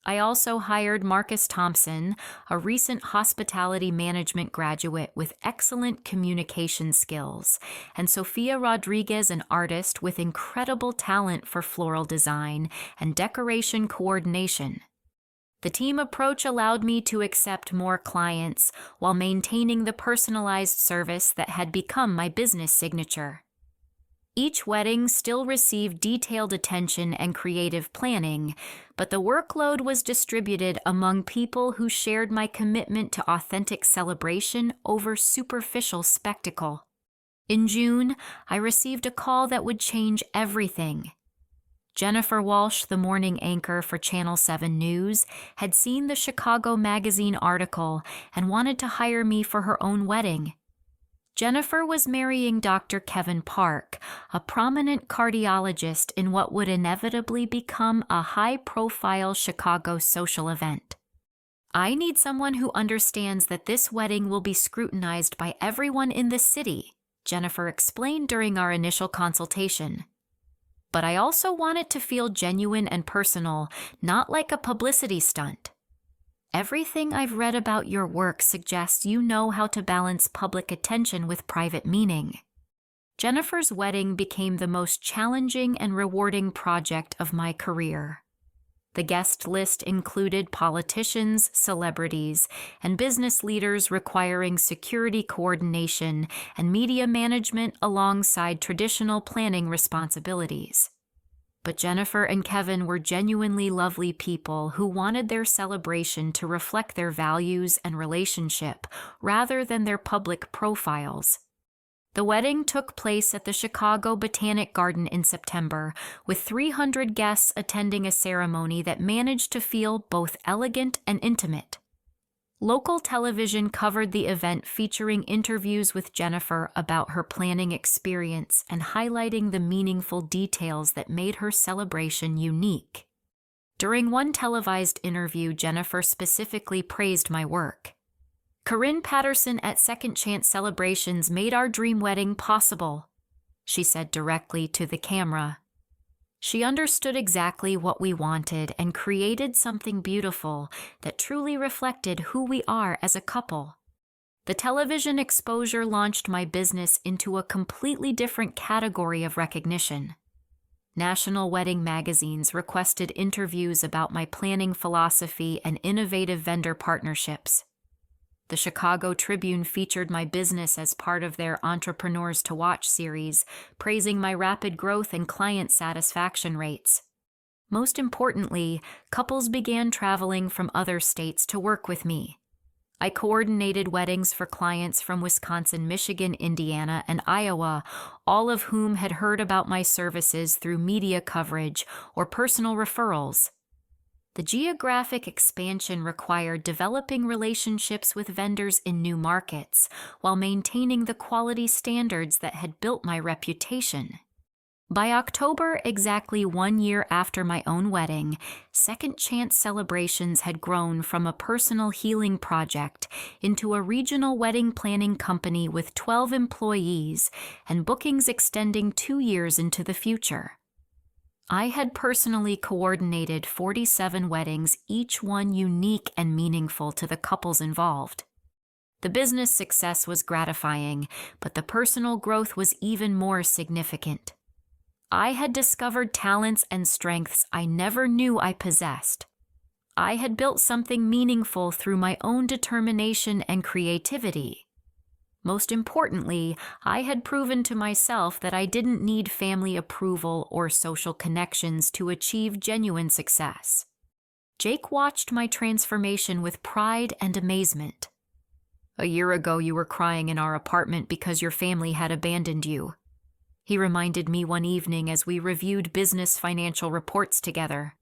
I also hired Marcus Thompson, a recent hospitality management graduate with excellent communication skills, and Sofia Rodriguez, an artist with incredible talent for floral design and decoration coordination. The team approach allowed me to accept more clients while maintaining the personalized service that had become my business signature. Each wedding still received detailed attention and creative planning, but the workload was distributed among people who shared my commitment to authentic celebration over superficial spectacle. In June, I received a call that would change everything. Jennifer Walsh, the morning anchor for Channel 7 News, had seen the Chicago Magazine article and wanted to hire me for her own wedding. Jennifer was marrying Dr. Kevin Park, a prominent cardiologist in what would inevitably become a high-profile Chicago social event. I need someone who understands that this wedding will be scrutinized by everyone in the city, Jennifer explained during our initial consultation. But I also want it to feel genuine and personal, not like a publicity stunt. Everything I've read about your work suggests you know how to balance public attention with private meaning. Jennifer's wedding became the most challenging and rewarding project of my career. The guest list included politicians, celebrities, and business leaders, requiring security coordination and media management alongside traditional planning responsibilities. But Jennifer and Kevin were genuinely lovely people who wanted their celebration to reflect their values and relationship rather than their public profiles. The wedding took place at the Chicago Botanic Garden in September, with 300 guests attending a ceremony that managed to feel both elegant and intimate. Local television covered the event, featuring interviews with Jennifer about her planning experience and highlighting the meaningful details that made her celebration unique. During one televised interview, Jennifer specifically praised my work. "Corinne Patterson at Second Chance Celebrations made our dream wedding possible," she said directly to the camera. She understood exactly what we wanted and created something beautiful that truly reflected who we are as a couple. The television exposure launched my business into a completely different category of recognition. National wedding magazines requested interviews about my planning philosophy and innovative vendor partnerships. The Chicago Tribune featured my business as part of their Entrepreneurs to Watch series, praising my rapid growth and client satisfaction rates. Most importantly, couples began traveling from other states to work with me. I coordinated weddings for clients from Wisconsin, Michigan, Indiana, and Iowa, all of whom had heard about my services through media coverage or personal referrals. The geographic expansion required developing relationships with vendors in new markets while maintaining the quality standards that had built my reputation. By October, exactly 1 year after my own wedding, Second Chance Celebrations had grown from a personal healing project into a regional wedding planning company with 12 employees and bookings extending 2 years into the future. I had personally coordinated 47 weddings, each one unique and meaningful to the couples involved. The business success was gratifying, but the personal growth was even more significant. I had discovered talents and strengths I never knew I possessed. I had built something meaningful through my own determination and creativity. Most importantly, I had proven to myself that I didn't need family approval or social connections to achieve genuine success. Jake watched my transformation with pride and amazement. "A year ago, you were crying in our apartment because your family had abandoned you," he reminded me one evening as we reviewed business financial reports together.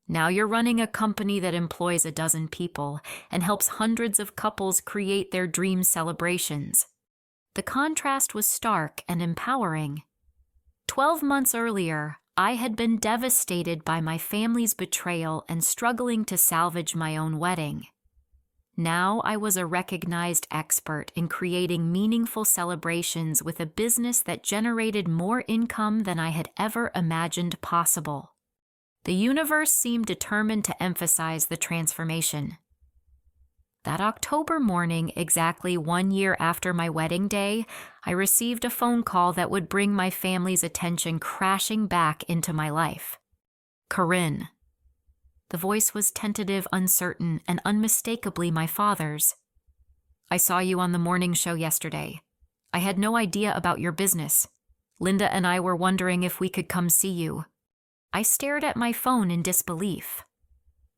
"Now you're running a company that employs 12 people and helps hundreds of couples create their dream celebrations." The contrast was stark and empowering. 12 months earlier, I had been devastated by my family's betrayal and struggling to salvage my own wedding. Now I was a recognized expert in creating meaningful celebrations with a business that generated more income than I had ever imagined possible. The universe seemed determined to emphasize the transformation. That October morning, exactly 1 year after my wedding day, I received a phone call that would bring my family's attention crashing back into my life. "Corinne." The voice was tentative, uncertain, and unmistakably my father's. "I saw you on the morning show yesterday. I had no idea about your business. Linda and I were wondering if we could come see you." I stared at my phone in disbelief.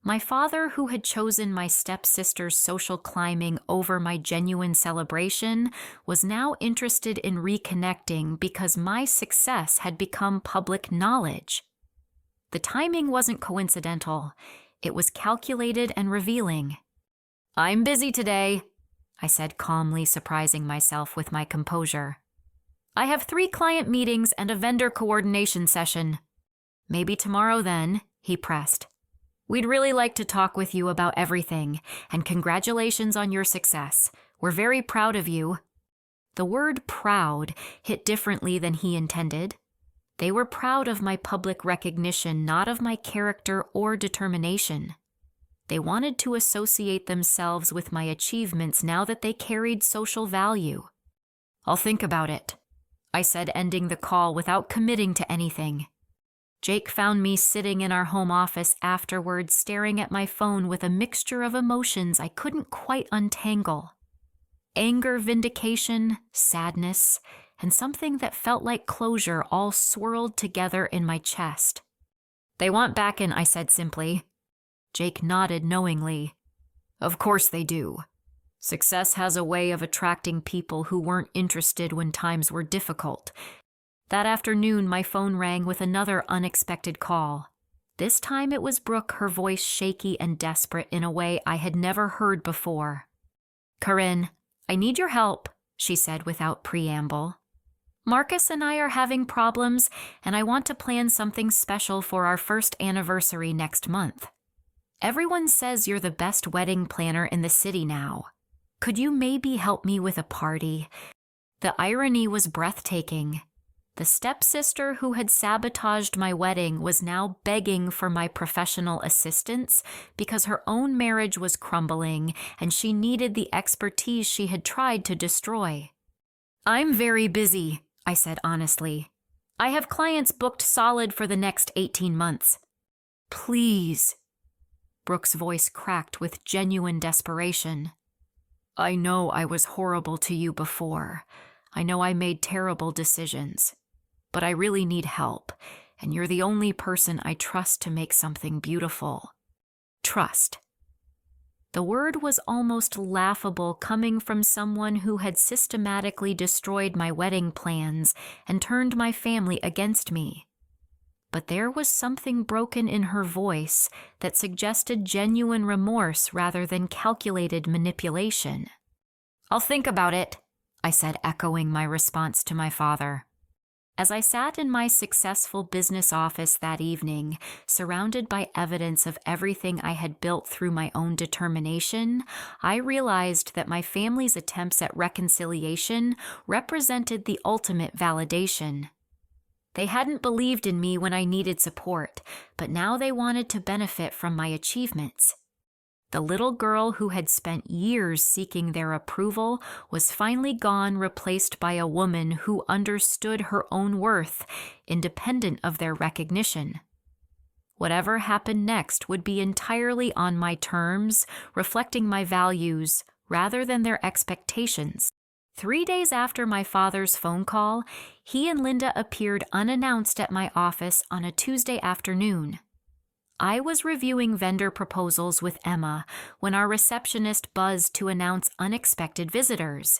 My father, who had chosen my stepsister's social climbing over my genuine celebration, was now interested in reconnecting because my success had become public knowledge. The timing wasn't coincidental. It was calculated and revealing. "I'm busy today," I said calmly, surprising myself with my composure. "I have 3 client meetings and a vendor coordination session." "Maybe tomorrow then," he pressed. "We'd really like to talk with you about everything, and congratulations on your success. We're very proud of you." The word proud hit differently than he intended. They were proud of my public recognition, not of my character or determination. They wanted to associate themselves with my achievements now that they carried social value. "I'll think about it," I said, ending the call without committing to anything. Jake found me sitting in our home office afterwards, staring at my phone with a mixture of emotions I couldn't quite untangle. Anger, vindication, sadness, and something that felt like closure all swirled together in my chest. "They want back in," I said simply. Jake nodded knowingly. "Of course they do. Success has a way of attracting people who weren't interested when times were difficult." That afternoon, my phone rang with another unexpected call. This time it was Brooke, her voice shaky and desperate in a way I had never heard before. "Corinne, I need your help," she said without preamble. "Marcus and I are having problems, and I want to plan something special for our first anniversary next month. Everyone says you're the best wedding planner in the city now. Could you maybe help me with a party?" The irony was breathtaking. The stepsister who had sabotaged my wedding was now begging for my professional assistance because her own marriage was crumbling and she needed the expertise she had tried to destroy. "I'm very busy," I said honestly. "I have clients booked solid for the next 18 months. Please." Brooke's voice cracked with genuine desperation. "I know I was horrible to you before. I know I made terrible decisions. But I really need help, and you're the only person I trust to make something beautiful. Trust." The word was almost laughable coming from someone who had systematically destroyed my wedding plans and turned my family against me. But there was something broken in her voice that suggested genuine remorse rather than calculated manipulation. "I'll think about it," I said, echoing my response to my father. As I sat in my successful business office that evening, surrounded by evidence of everything I had built through my own determination, I realized that my family's attempts at reconciliation represented the ultimate validation. They hadn't believed in me when I needed support, but now they wanted to benefit from my achievements. The little girl who had spent years seeking their approval was finally gone, replaced by a woman who understood her own worth, independent of their recognition. Whatever happened next would be entirely on my terms, reflecting my values rather than their expectations. 3 days after my father's phone call, he and Linda appeared unannounced at my office on a Tuesday afternoon. I was reviewing vendor proposals with Emma when our receptionist buzzed to announce unexpected visitors.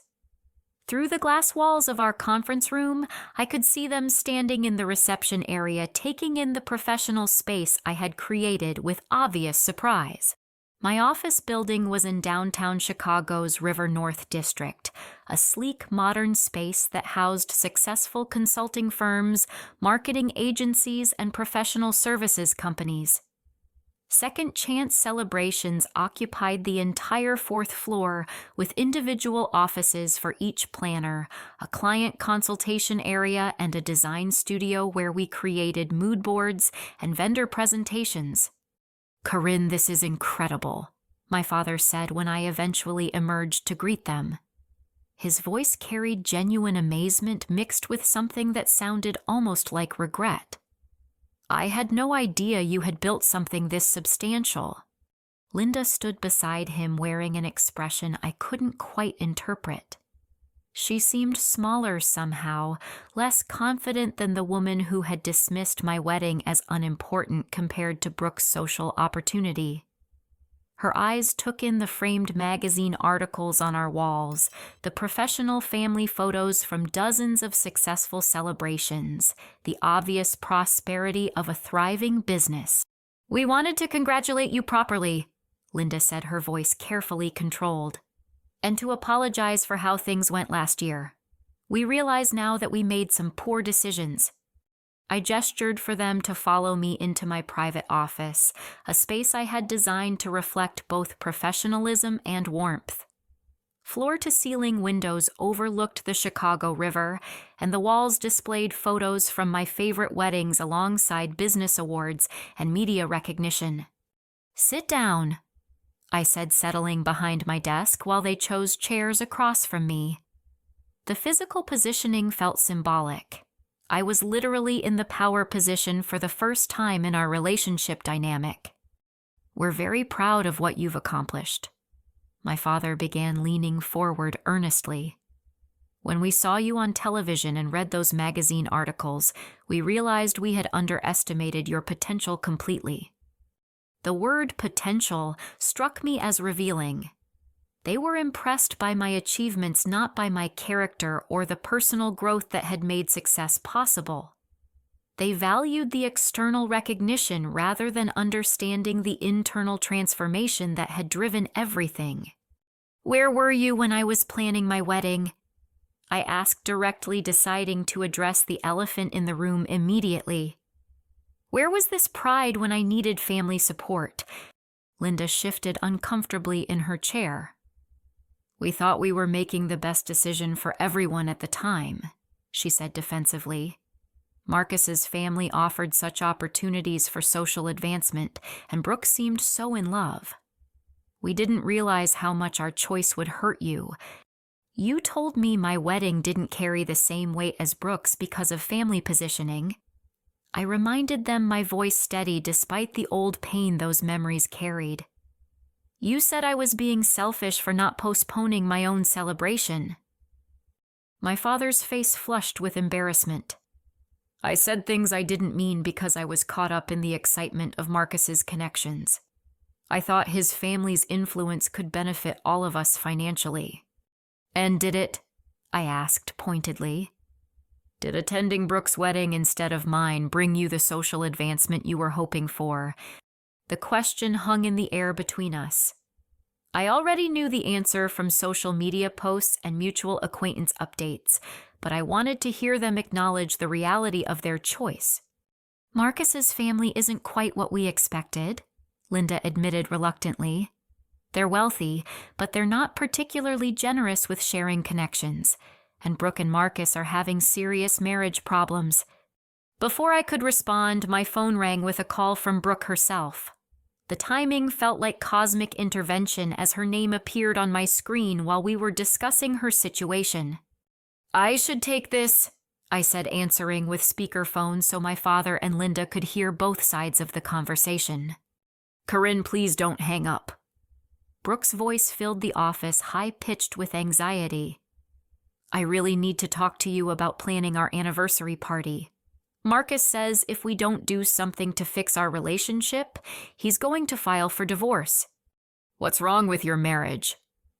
Through the glass walls of our conference room, I could see them standing in the reception area, taking in the professional space I had created with obvious surprise. My office building was in downtown Chicago's River North District, a sleek, modern space that housed successful consulting firms, marketing agencies, and professional services companies. Second Chance celebrations occupied the entire 4th floor with individual offices for each planner, a client consultation area, and a design studio where we created mood boards and vendor presentations. "Corinne, this is incredible," my father said when I eventually emerged to greet them. His voice carried genuine amazement mixed with something that sounded almost like regret. "I had no idea you had built something this substantial." Linda stood beside him wearing an expression I couldn't quite interpret. She seemed smaller somehow, less confident than the woman who had dismissed my wedding as unimportant compared to Brooke's social opportunity. Her eyes took in the framed magazine articles on our walls, the professional family photos from dozens of successful celebrations, the obvious prosperity of a thriving business. "We wanted to congratulate you properly," Linda said, her voice carefully controlled, "and to apologize for how things went last year. We realize now that we made some poor decisions." I gestured for them to follow me into my private office, a space I had designed to reflect both professionalism and warmth. Floor-to-ceiling windows overlooked the Chicago River, and the walls displayed photos from my favorite weddings alongside business awards and media recognition. "Sit down," I said, settling behind my desk while they chose chairs across from me. The physical positioning felt symbolic. I was literally in the power position for the first time in our relationship dynamic. "We're very proud of what you've accomplished." My father began, leaning forward earnestly. "When we saw you on television and read those magazine articles, we realized we had underestimated your potential completely." The word potential struck me as revealing. They were impressed by my achievements, not by my character or the personal growth that had made success possible. They valued the external recognition rather than understanding the internal transformation that had driven everything. "Where were you when I was planning my wedding?" I asked directly, deciding to address the elephant in the room immediately. "Where was this pride when I needed family support?" Linda shifted uncomfortably in her chair. "We thought we were making the best decision for everyone at the time," she said defensively. "Marcus's family offered such opportunities for social advancement, and Brooke seemed so in love. We didn't realize how much our choice would hurt you. You told me my wedding didn't carry the same weight as Brooke's because of family positioning." I reminded them, my voice steady despite the old pain those memories carried. "You said I was being selfish for not postponing my own celebration." My father's face flushed with embarrassment. "I said things I didn't mean because I was caught up in the excitement of Marcus's connections. I thought his family's influence could benefit all of us financially." "And did it?" I asked pointedly. "Did attending Brooke's wedding instead of mine bring you the social advancement you were hoping for?" The question hung in the air between us. I already knew the answer from social media posts and mutual acquaintance updates, but I wanted to hear them acknowledge the reality of their choice. "Marcus's family isn't quite what we expected," Linda admitted reluctantly. "They're wealthy, but they're not particularly generous with sharing connections, and Brooke and Marcus are having serious marriage problems." Before I could respond, my phone rang with a call from Brooke herself. The timing felt like cosmic intervention as her name appeared on my screen while we were discussing her situation. "I should take this," I said, answering with speakerphone so my father and Linda could hear both sides of the conversation. "Corinne, please don't hang up." Brooke's voice filled the office, high-pitched with anxiety. "I really need to talk to you about planning our anniversary party. Marcus says if we don't do something to fix our relationship, he's going to file for divorce." "What's wrong with your marriage?"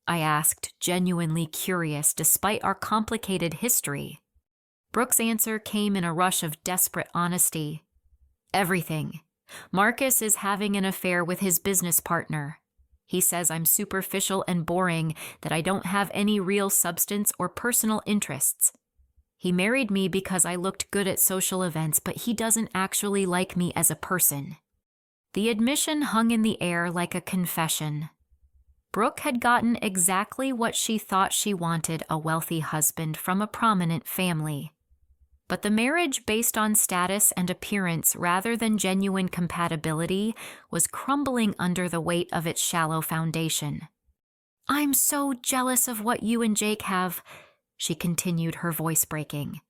I asked, genuinely curious despite our complicated history. Brooke's answer came in a rush of desperate honesty. "Everything. Marcus is having an affair with his business partner. He says I'm superficial and boring, that I don't have any real substance or personal interests. He married me because I looked good at social events, but he doesn't actually like me as a person." The admission hung in the air like a confession. Brooke had gotten exactly what she thought she wanted, a wealthy husband from a prominent family. But the marriage based on status and appearance rather than genuine compatibility was crumbling under the weight of its shallow foundation. "I'm so jealous of what you and Jake have," she continued, her voice breaking.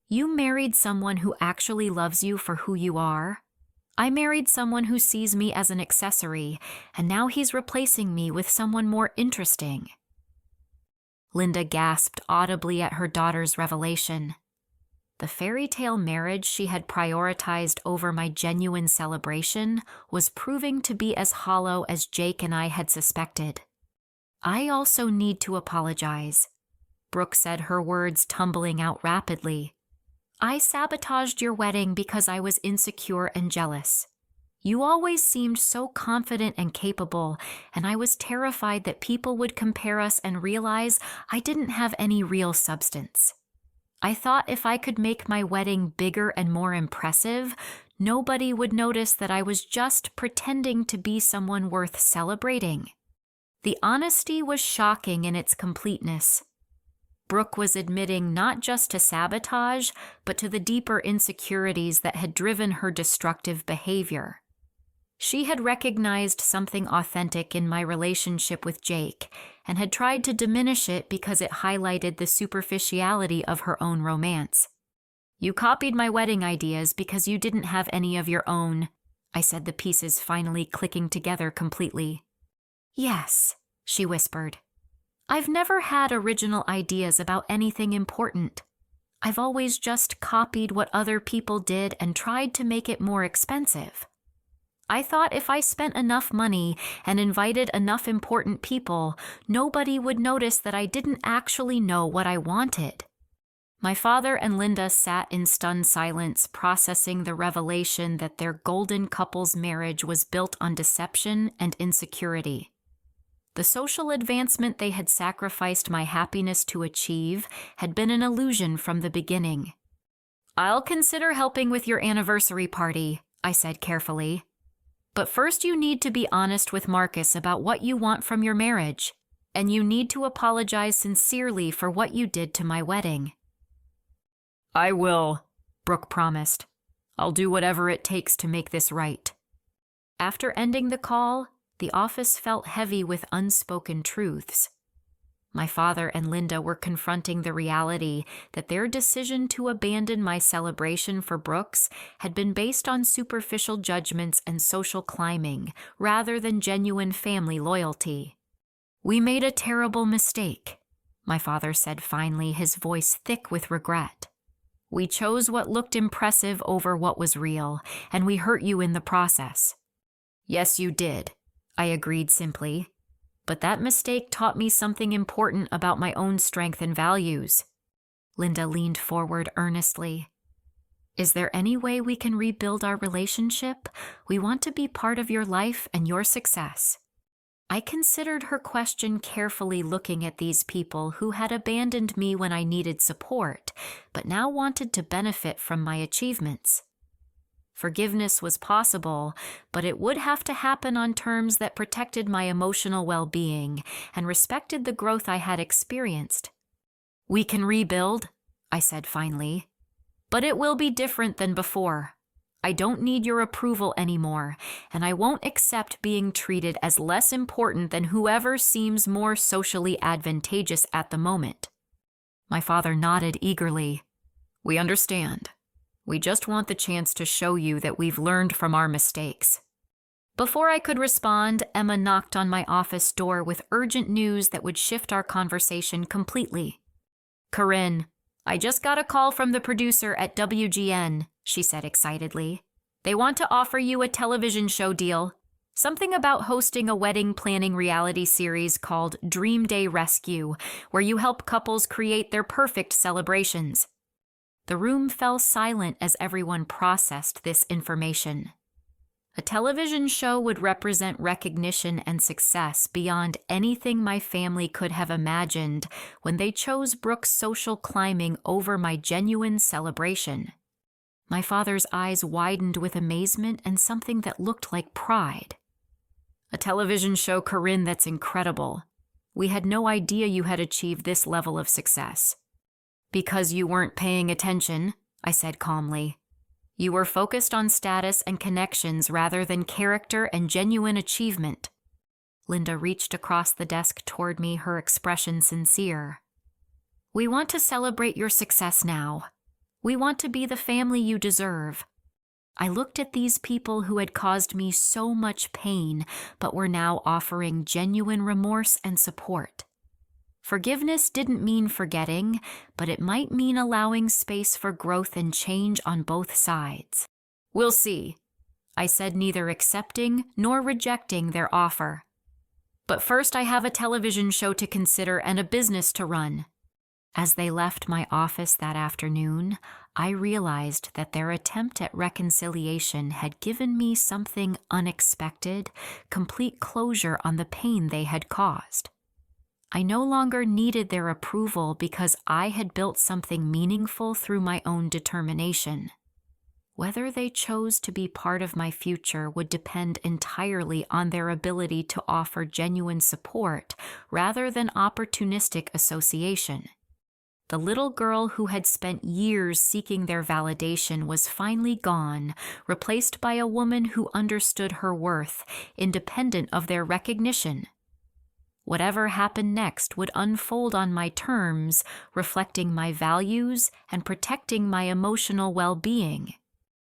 "You married someone who actually loves you for who you are. I married someone who sees me as an accessory, and now he's replacing me with someone more interesting." Linda gasped audibly at her daughter's revelation. The fairy tale marriage she had prioritized over my genuine celebration was proving to be as hollow as Jake and I had suspected. "I also need to apologize," Brooke said, her words tumbling out rapidly. "I sabotaged your wedding because I was insecure and jealous. You always seemed so confident and capable, and I was terrified that people would compare us and realize I didn't have any real substance. I thought if I could make my wedding bigger and more impressive, nobody would notice that I was just pretending to be someone worth celebrating." The honesty was shocking in its completeness. Brooke was admitting not just to sabotage, but to the deeper insecurities that had driven her destructive behavior. She had recognized something authentic in my relationship with Jake and had tried to diminish it because it highlighted the superficiality of her own romance. "You copied my wedding ideas because you didn't have any of your own," I said, the pieces finally clicking together completely. "Yes," she whispered. "I've never had original ideas about anything important. I've always just copied what other people did and tried to make it more expensive. I thought if I spent enough money and invited enough important people, nobody would notice that I didn't actually know what I wanted." My father and Linda sat in stunned silence, processing the revelation that their golden couple's marriage was built on deception and insecurity. The social advancement they had sacrificed my happiness to achieve had been an illusion from the beginning. "I'll consider helping with your anniversary party," I said carefully. "But first you need to be honest with Marcus about what you want from your marriage, and you need to apologize sincerely for what you did to my wedding." "I will," Brooke promised. "I'll do whatever it takes to make this right." After ending the call, the office felt heavy with unspoken truths. My father and Linda were confronting the reality that their decision to abandon my celebration for Brooks had been based on superficial judgments and social climbing rather than genuine family loyalty. "We made a terrible mistake," my father said finally, his voice thick with regret. "We chose what looked impressive over what was real, and we hurt you in the process." "Yes, you did," I agreed simply. "But that mistake taught me something important about my own strength and values." Linda leaned forward earnestly. "Is there any way we can rebuild our relationship? We want to be part of your life and your success." I considered her question carefully, looking at these people who had abandoned me when I needed support, but now wanted to benefit from my achievements. Forgiveness was possible, but it would have to happen on terms that protected my emotional well-being and respected the growth I had experienced. "We can rebuild," I said finally, "but it will be different than before. I don't need your approval anymore, and I won't accept being treated as less important than whoever seems more socially advantageous at the moment." My father nodded eagerly. "We understand. We just want the chance to show you that we've learned from our mistakes." Before I could respond, Emma knocked on my office door with urgent news that would shift our conversation completely. "Corinne, I just got a call from the producer at WGN," she said excitedly. "They want to offer you a television show deal. Something about hosting a wedding planning reality series called Dream Day Rescue, where you help couples create their perfect celebrations." The room fell silent as everyone processed this information. A television show would represent recognition and success beyond anything my family could have imagined when they chose Brooke's social climbing over my genuine celebration. My father's eyes widened with amazement and something that looked like pride. "A television show, Corinne, that's incredible. We had no idea you had achieved this level of success." "Because you weren't paying attention," I said calmly. "You were focused on status and connections rather than character and genuine achievement." Linda reached across the desk toward me, her expression sincere. "We want to celebrate your success now. We want to be the family you deserve." I looked at these people who had caused me so much pain, but were now offering genuine remorse and support. Forgiveness didn't mean forgetting, but it might mean allowing space for growth and change on both sides. "We'll see," I said, neither accepting nor rejecting their offer. "But first I have a television show to consider and a business to run." As they left my office that afternoon, I realized that their attempt at reconciliation had given me something unexpected, complete closure on the pain they had caused. I no longer needed their approval because I had built something meaningful through my own determination. Whether they chose to be part of my future would depend entirely on their ability to offer genuine support rather than opportunistic association. The little girl who had spent years seeking their validation was finally gone, replaced by a woman who understood her worth, independent of their recognition. Whatever happened next would unfold on my terms, reflecting my values and protecting my emotional well-being.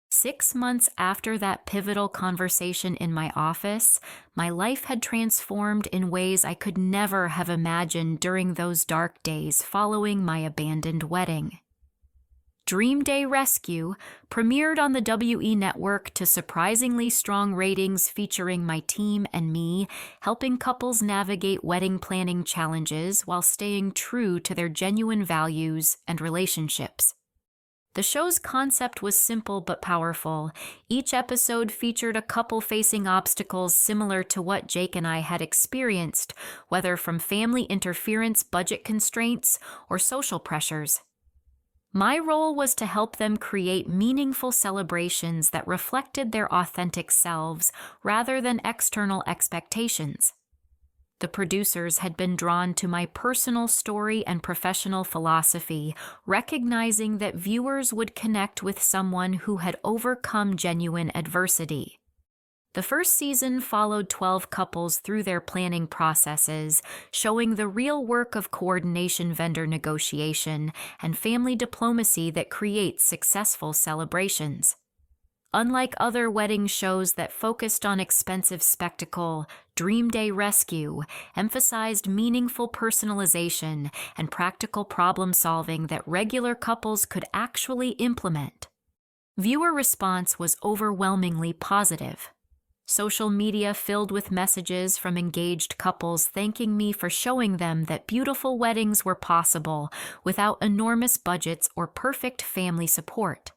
6 months after that pivotal conversation in my office, my life had transformed in ways I could never have imagined during those dark days following my abandoned wedding. Dream Day Rescue premiered on the WE network to surprisingly strong ratings, featuring my team and me helping couples navigate wedding planning challenges while staying true to their genuine values and relationships. The show's concept was simple but powerful. Each episode featured a couple facing obstacles similar to what Jake and I had experienced, whether from family interference, budget constraints, or social pressures. My role was to help them create meaningful celebrations that reflected their authentic selves rather than external expectations. The producers had been drawn to my personal story and professional philosophy, recognizing that viewers would connect with someone who had overcome genuine adversity. The first season followed 12 couples through their planning processes, showing the real work of coordination, vendor negotiation, and family diplomacy that creates successful celebrations. Unlike other wedding shows that focused on expensive spectacle, Dream Day Rescue emphasized meaningful personalization and practical problem-solving that regular couples could actually implement. Viewer response was overwhelmingly positive. Social media filled with messages from engaged couples thanking me for showing them that beautiful weddings were possible without enormous budgets or perfect family support.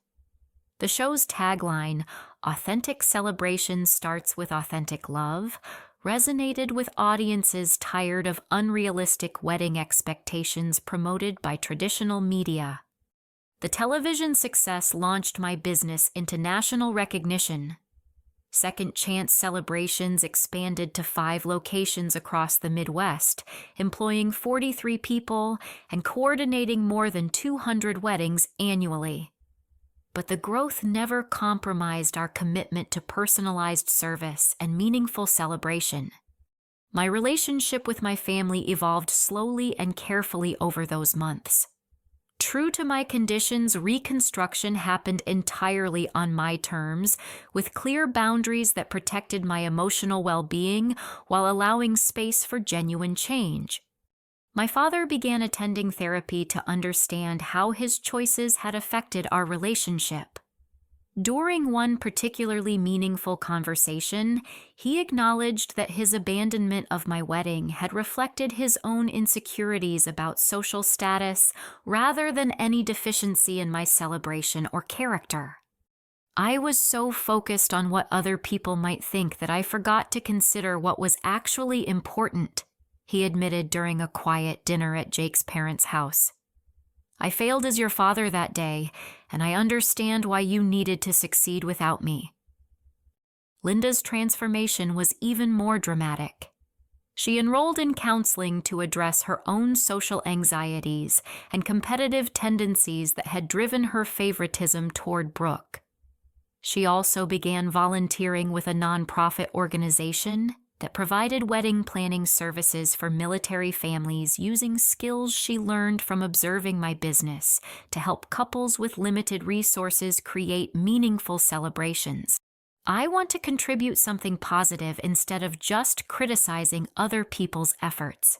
The show's tagline, "Authentic Celebration Starts with Authentic Love," resonated with audiences tired of unrealistic wedding expectations promoted by traditional media. The television success launched my business into national recognition. Second Chance Celebrations expanded to 5 locations across the Midwest, employing 43 people and coordinating more than 200 weddings annually. but the growth never compromised our commitment to personalized service and meaningful celebration. My relationship with my family evolved slowly and carefully over those months. True to my conditions, reconstruction happened entirely on my terms, with clear boundaries that protected my emotional well-being while allowing space for genuine change. My father began attending therapy to understand how his choices had affected our relationship. During one particularly meaningful conversation, he acknowledged that his abandonment of my wedding had reflected his own insecurities about social status rather than any deficiency in my celebration or character. I was so focused on what other people might think that I forgot to consider what was actually important, he admitted during a quiet dinner at Jake's parents' house. I failed as your father that day, and I understand why you needed to succeed without me. Linda's transformation was even more dramatic. She enrolled in counseling to address her own social anxieties and competitive tendencies that had driven her favoritism toward Brooke. She also began volunteering with a nonprofit organization that provided wedding planning services for military families using skills she learned from observing my business to help couples with limited resources create meaningful celebrations. I want to contribute something positive instead of just criticizing other people's efforts,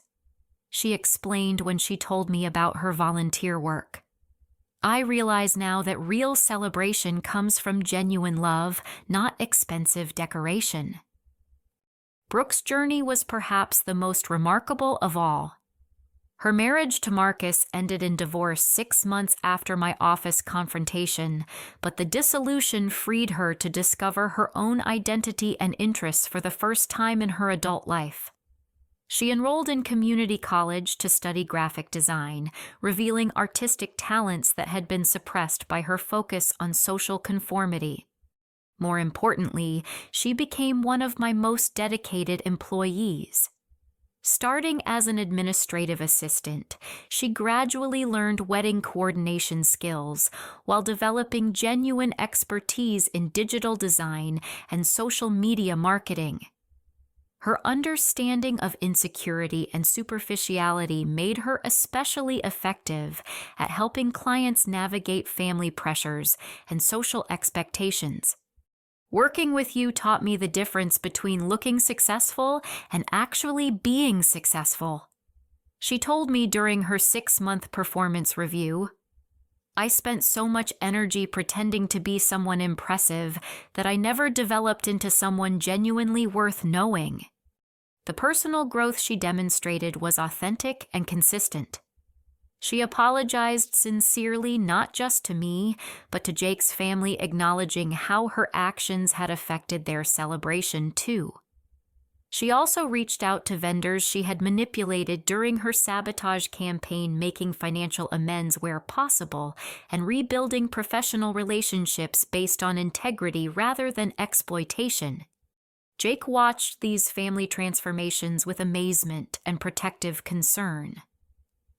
she explained when she told me about her volunteer work. I realize now that real celebration comes from genuine love, not expensive decoration. Brooke's journey was perhaps the most remarkable of all. Her marriage to Marcus ended in divorce 6 months after my office confrontation, but the dissolution freed her to discover her own identity and interests for the first time in her adult life. She enrolled in community college to study graphic design, revealing artistic talents that had been suppressed by her focus on social conformity. More importantly, she became one of my most dedicated employees. Starting as an administrative assistant, she gradually learned wedding coordination skills while developing genuine expertise in digital design and social media marketing. Her understanding of insecurity and superficiality made her especially effective at helping clients navigate family pressures and social expectations. Working with you taught me the difference between looking successful and actually being successful, she told me during her 6-month performance review. I spent so much energy pretending to be someone impressive that I never developed into someone genuinely worth knowing. The personal growth she demonstrated was authentic and consistent. She apologized sincerely not just to me, but to Jake's family, acknowledging how her actions had affected their celebration too. She also reached out to vendors she had manipulated during her sabotage campaign, making financial amends where possible and rebuilding professional relationships based on integrity rather than exploitation. Jake watched these family transformations with amazement and protective concern.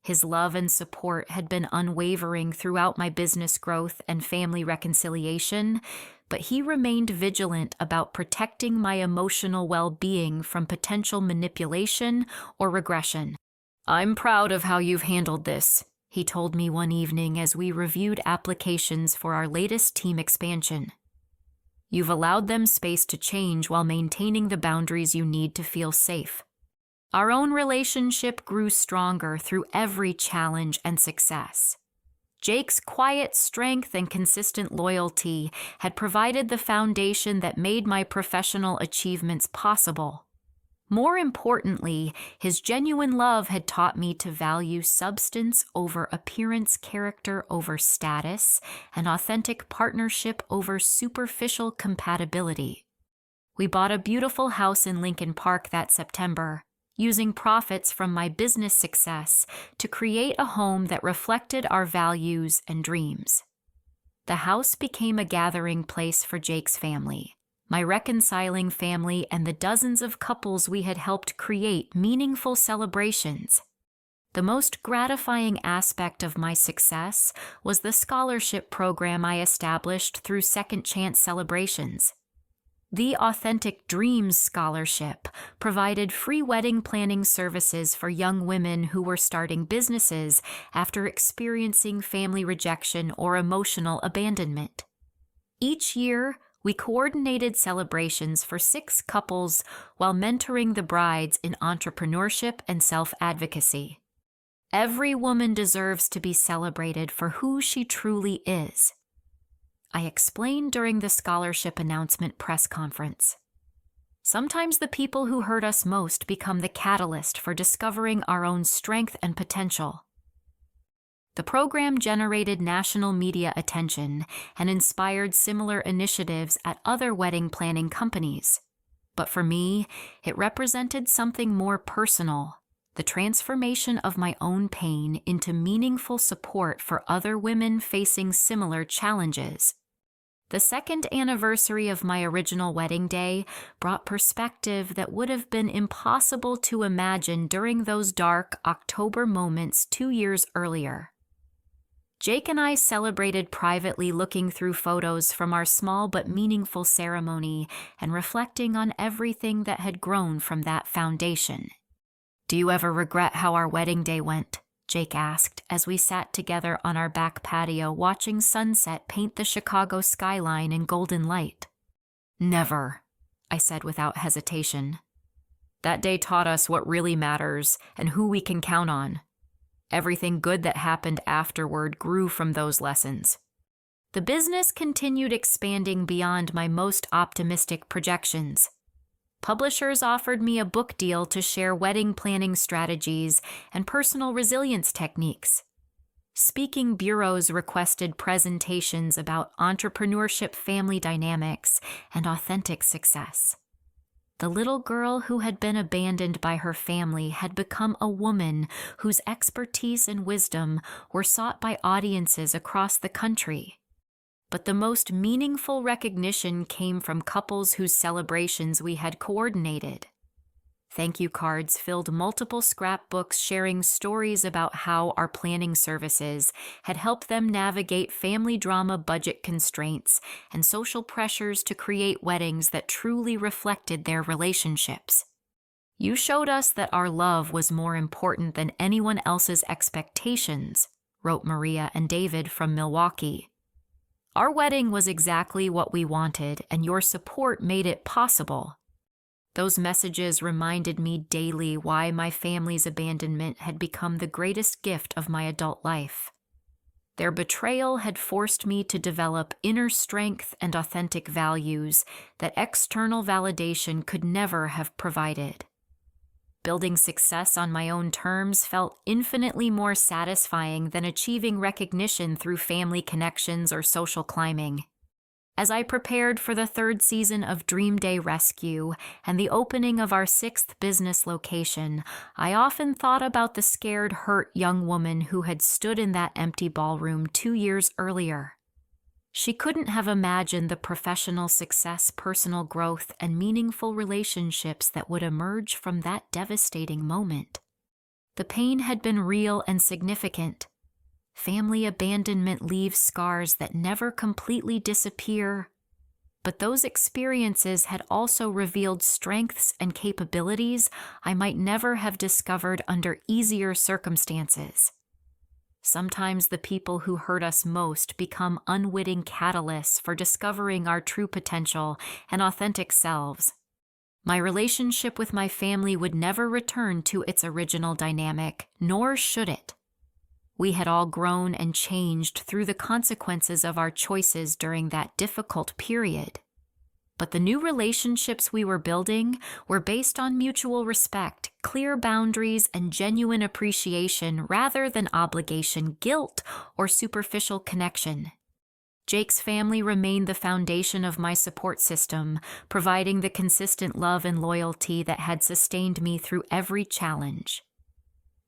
His love and support had been unwavering throughout my business growth and family reconciliation, but he remained vigilant about protecting my emotional well-being from potential manipulation or regression. "I'm proud of how you've handled this," he told me one evening as we reviewed applications for our latest team expansion. "You've allowed them space to change while maintaining the boundaries you need to feel safe." Our own relationship grew stronger through every challenge and success. Jake's quiet strength and consistent loyalty had provided the foundation that made my professional achievements possible. More importantly, his genuine love had taught me to value substance over appearance, character over status, and authentic partnership over superficial compatibility. We bought a beautiful house in Lincoln Park that September, using profits from my business success to create a home that reflected our values and dreams. The house became a gathering place for Jake's family, my reconciling family, and the dozens of couples we had helped create meaningful celebrations. The most gratifying aspect of my success was the scholarship program I established through Second Chance celebrations. The Authentic Dreams Scholarship provided free wedding planning services for young women who were starting businesses after experiencing family rejection or emotional abandonment. Each year, we coordinated celebrations for 6 couples while mentoring the brides in entrepreneurship and self-advocacy. Every woman deserves to be celebrated for who she truly is, I explained during the scholarship announcement press conference. Sometimes the people who hurt us most become the catalyst for discovering our own strength and potential. The program generated national media attention and inspired similar initiatives at other wedding planning companies. But for me, it represented something more personal, the transformation of my own pain into meaningful support for other women facing similar challenges. The second anniversary of my original wedding day brought perspective that would have been impossible to imagine during those dark October moments 2 years earlier. Jake and I celebrated privately, looking through photos from our small but meaningful ceremony and reflecting on everything that had grown from that foundation. "Do you ever regret how our wedding day went?" Jake asked as we sat together on our back patio watching sunset paint the Chicago skyline in golden light. "Never," I said without hesitation. "That day taught us what really matters and who we can count on. Everything good that happened afterward grew from those lessons." The business continued expanding beyond my most optimistic projections. Publishers offered me a book deal to share wedding planning strategies and personal resilience techniques. Speaking bureaus requested presentations about entrepreneurship, family dynamics, and authentic success. The little girl who had been abandoned by her family had become a woman whose expertise and wisdom were sought by audiences across the country. But the most meaningful recognition came from couples whose celebrations we had coordinated. Thank you cards filled multiple scrapbooks sharing stories about how our planning services had helped them navigate family drama, budget constraints, and social pressures to create weddings that truly reflected their relationships. "You showed us that our love was more important than anyone else's expectations," wrote Maria and David from Milwaukee. "Our wedding was exactly what we wanted, and your support made it possible." Those messages reminded me daily why my family's abandonment had become the greatest gift of my adult life. Their betrayal had forced me to develop inner strength and authentic values that external validation could never have provided. Building success on my own terms felt infinitely more satisfying than achieving recognition through family connections or social climbing. As I prepared for the 3rd season of Dream Day Rescue and the opening of our 6th business location, I often thought about the scared, hurt young woman who had stood in that empty ballroom 2 years earlier. She couldn't have imagined the professional success, personal growth, and meaningful relationships that would emerge from that devastating moment. The pain had been real and significant. Family abandonment leaves scars that never completely disappear. But those experiences had also revealed strengths and capabilities I might never have discovered under easier circumstances. Sometimes the people who hurt us most become unwitting catalysts for discovering our true potential and authentic selves. My relationship with my family would never return to its original dynamic, nor should it. We had all grown and changed through the consequences of our choices during that difficult period. But the new relationships we were building were based on mutual respect, clear boundaries, and genuine appreciation rather than obligation, guilt, or superficial connection. Jake's family remained the foundation of my support system, providing the consistent love and loyalty that had sustained me through every challenge.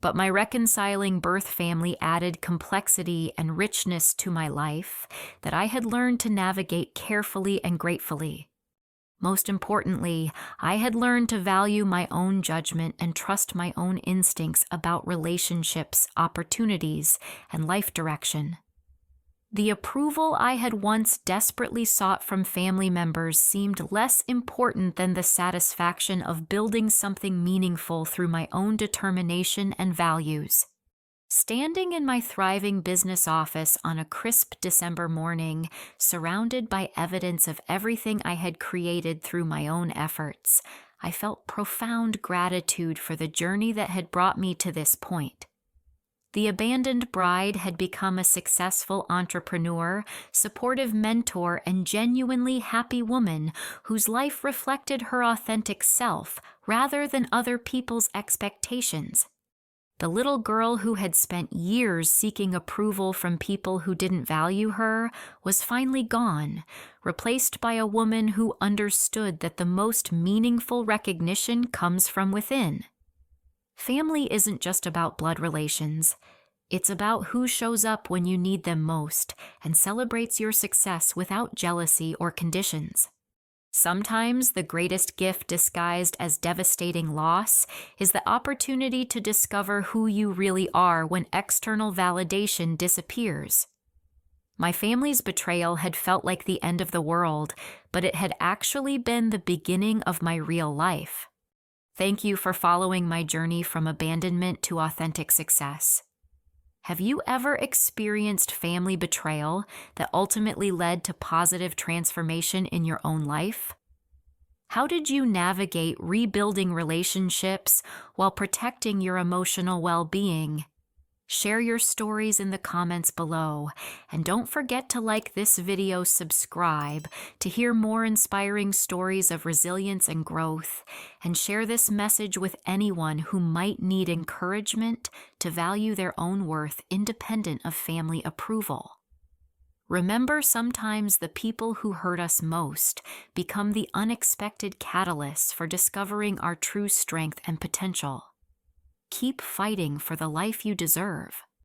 But my reconciling birth family added complexity and richness to my life that I had learned to navigate carefully and gratefully. Most importantly, I had learned to value my own judgment and trust my own instincts about relationships, opportunities, and life direction. The approval I had once desperately sought from family members seemed less important than the satisfaction of building something meaningful through my own determination and values. Standing in my thriving business office on a crisp December morning, surrounded by evidence of everything I had created through my own efforts, I felt profound gratitude for the journey that had brought me to this point. The abandoned bride had become a successful entrepreneur, supportive mentor, and genuinely happy woman whose life reflected her authentic self rather than other people's expectations. The little girl who had spent years seeking approval from people who didn't value her was finally gone, replaced by a woman who understood that the most meaningful recognition comes from within. Family isn't just about blood relations. It's about who shows up when you need them most and celebrates your success without jealousy or conditions. Sometimes the greatest gift disguised as devastating loss is the opportunity to discover who you really are when external validation disappears. My family's betrayal had felt like the end of the world, but it had actually been the beginning of my real life. Thank you for following my journey from abandonment to authentic success. Have you ever experienced family betrayal that ultimately led to positive transformation in your own life? How did you navigate rebuilding relationships while protecting your emotional well-being? Share your stories in the comments below, and don't forget to like this video, subscribe to hear more inspiring stories of resilience and growth, and share this message with anyone who might need encouragement to value their own worth independent of family approval. Remember, sometimes the people who hurt us most become the unexpected catalysts for discovering our true strength and potential. Keep fighting for the life you deserve.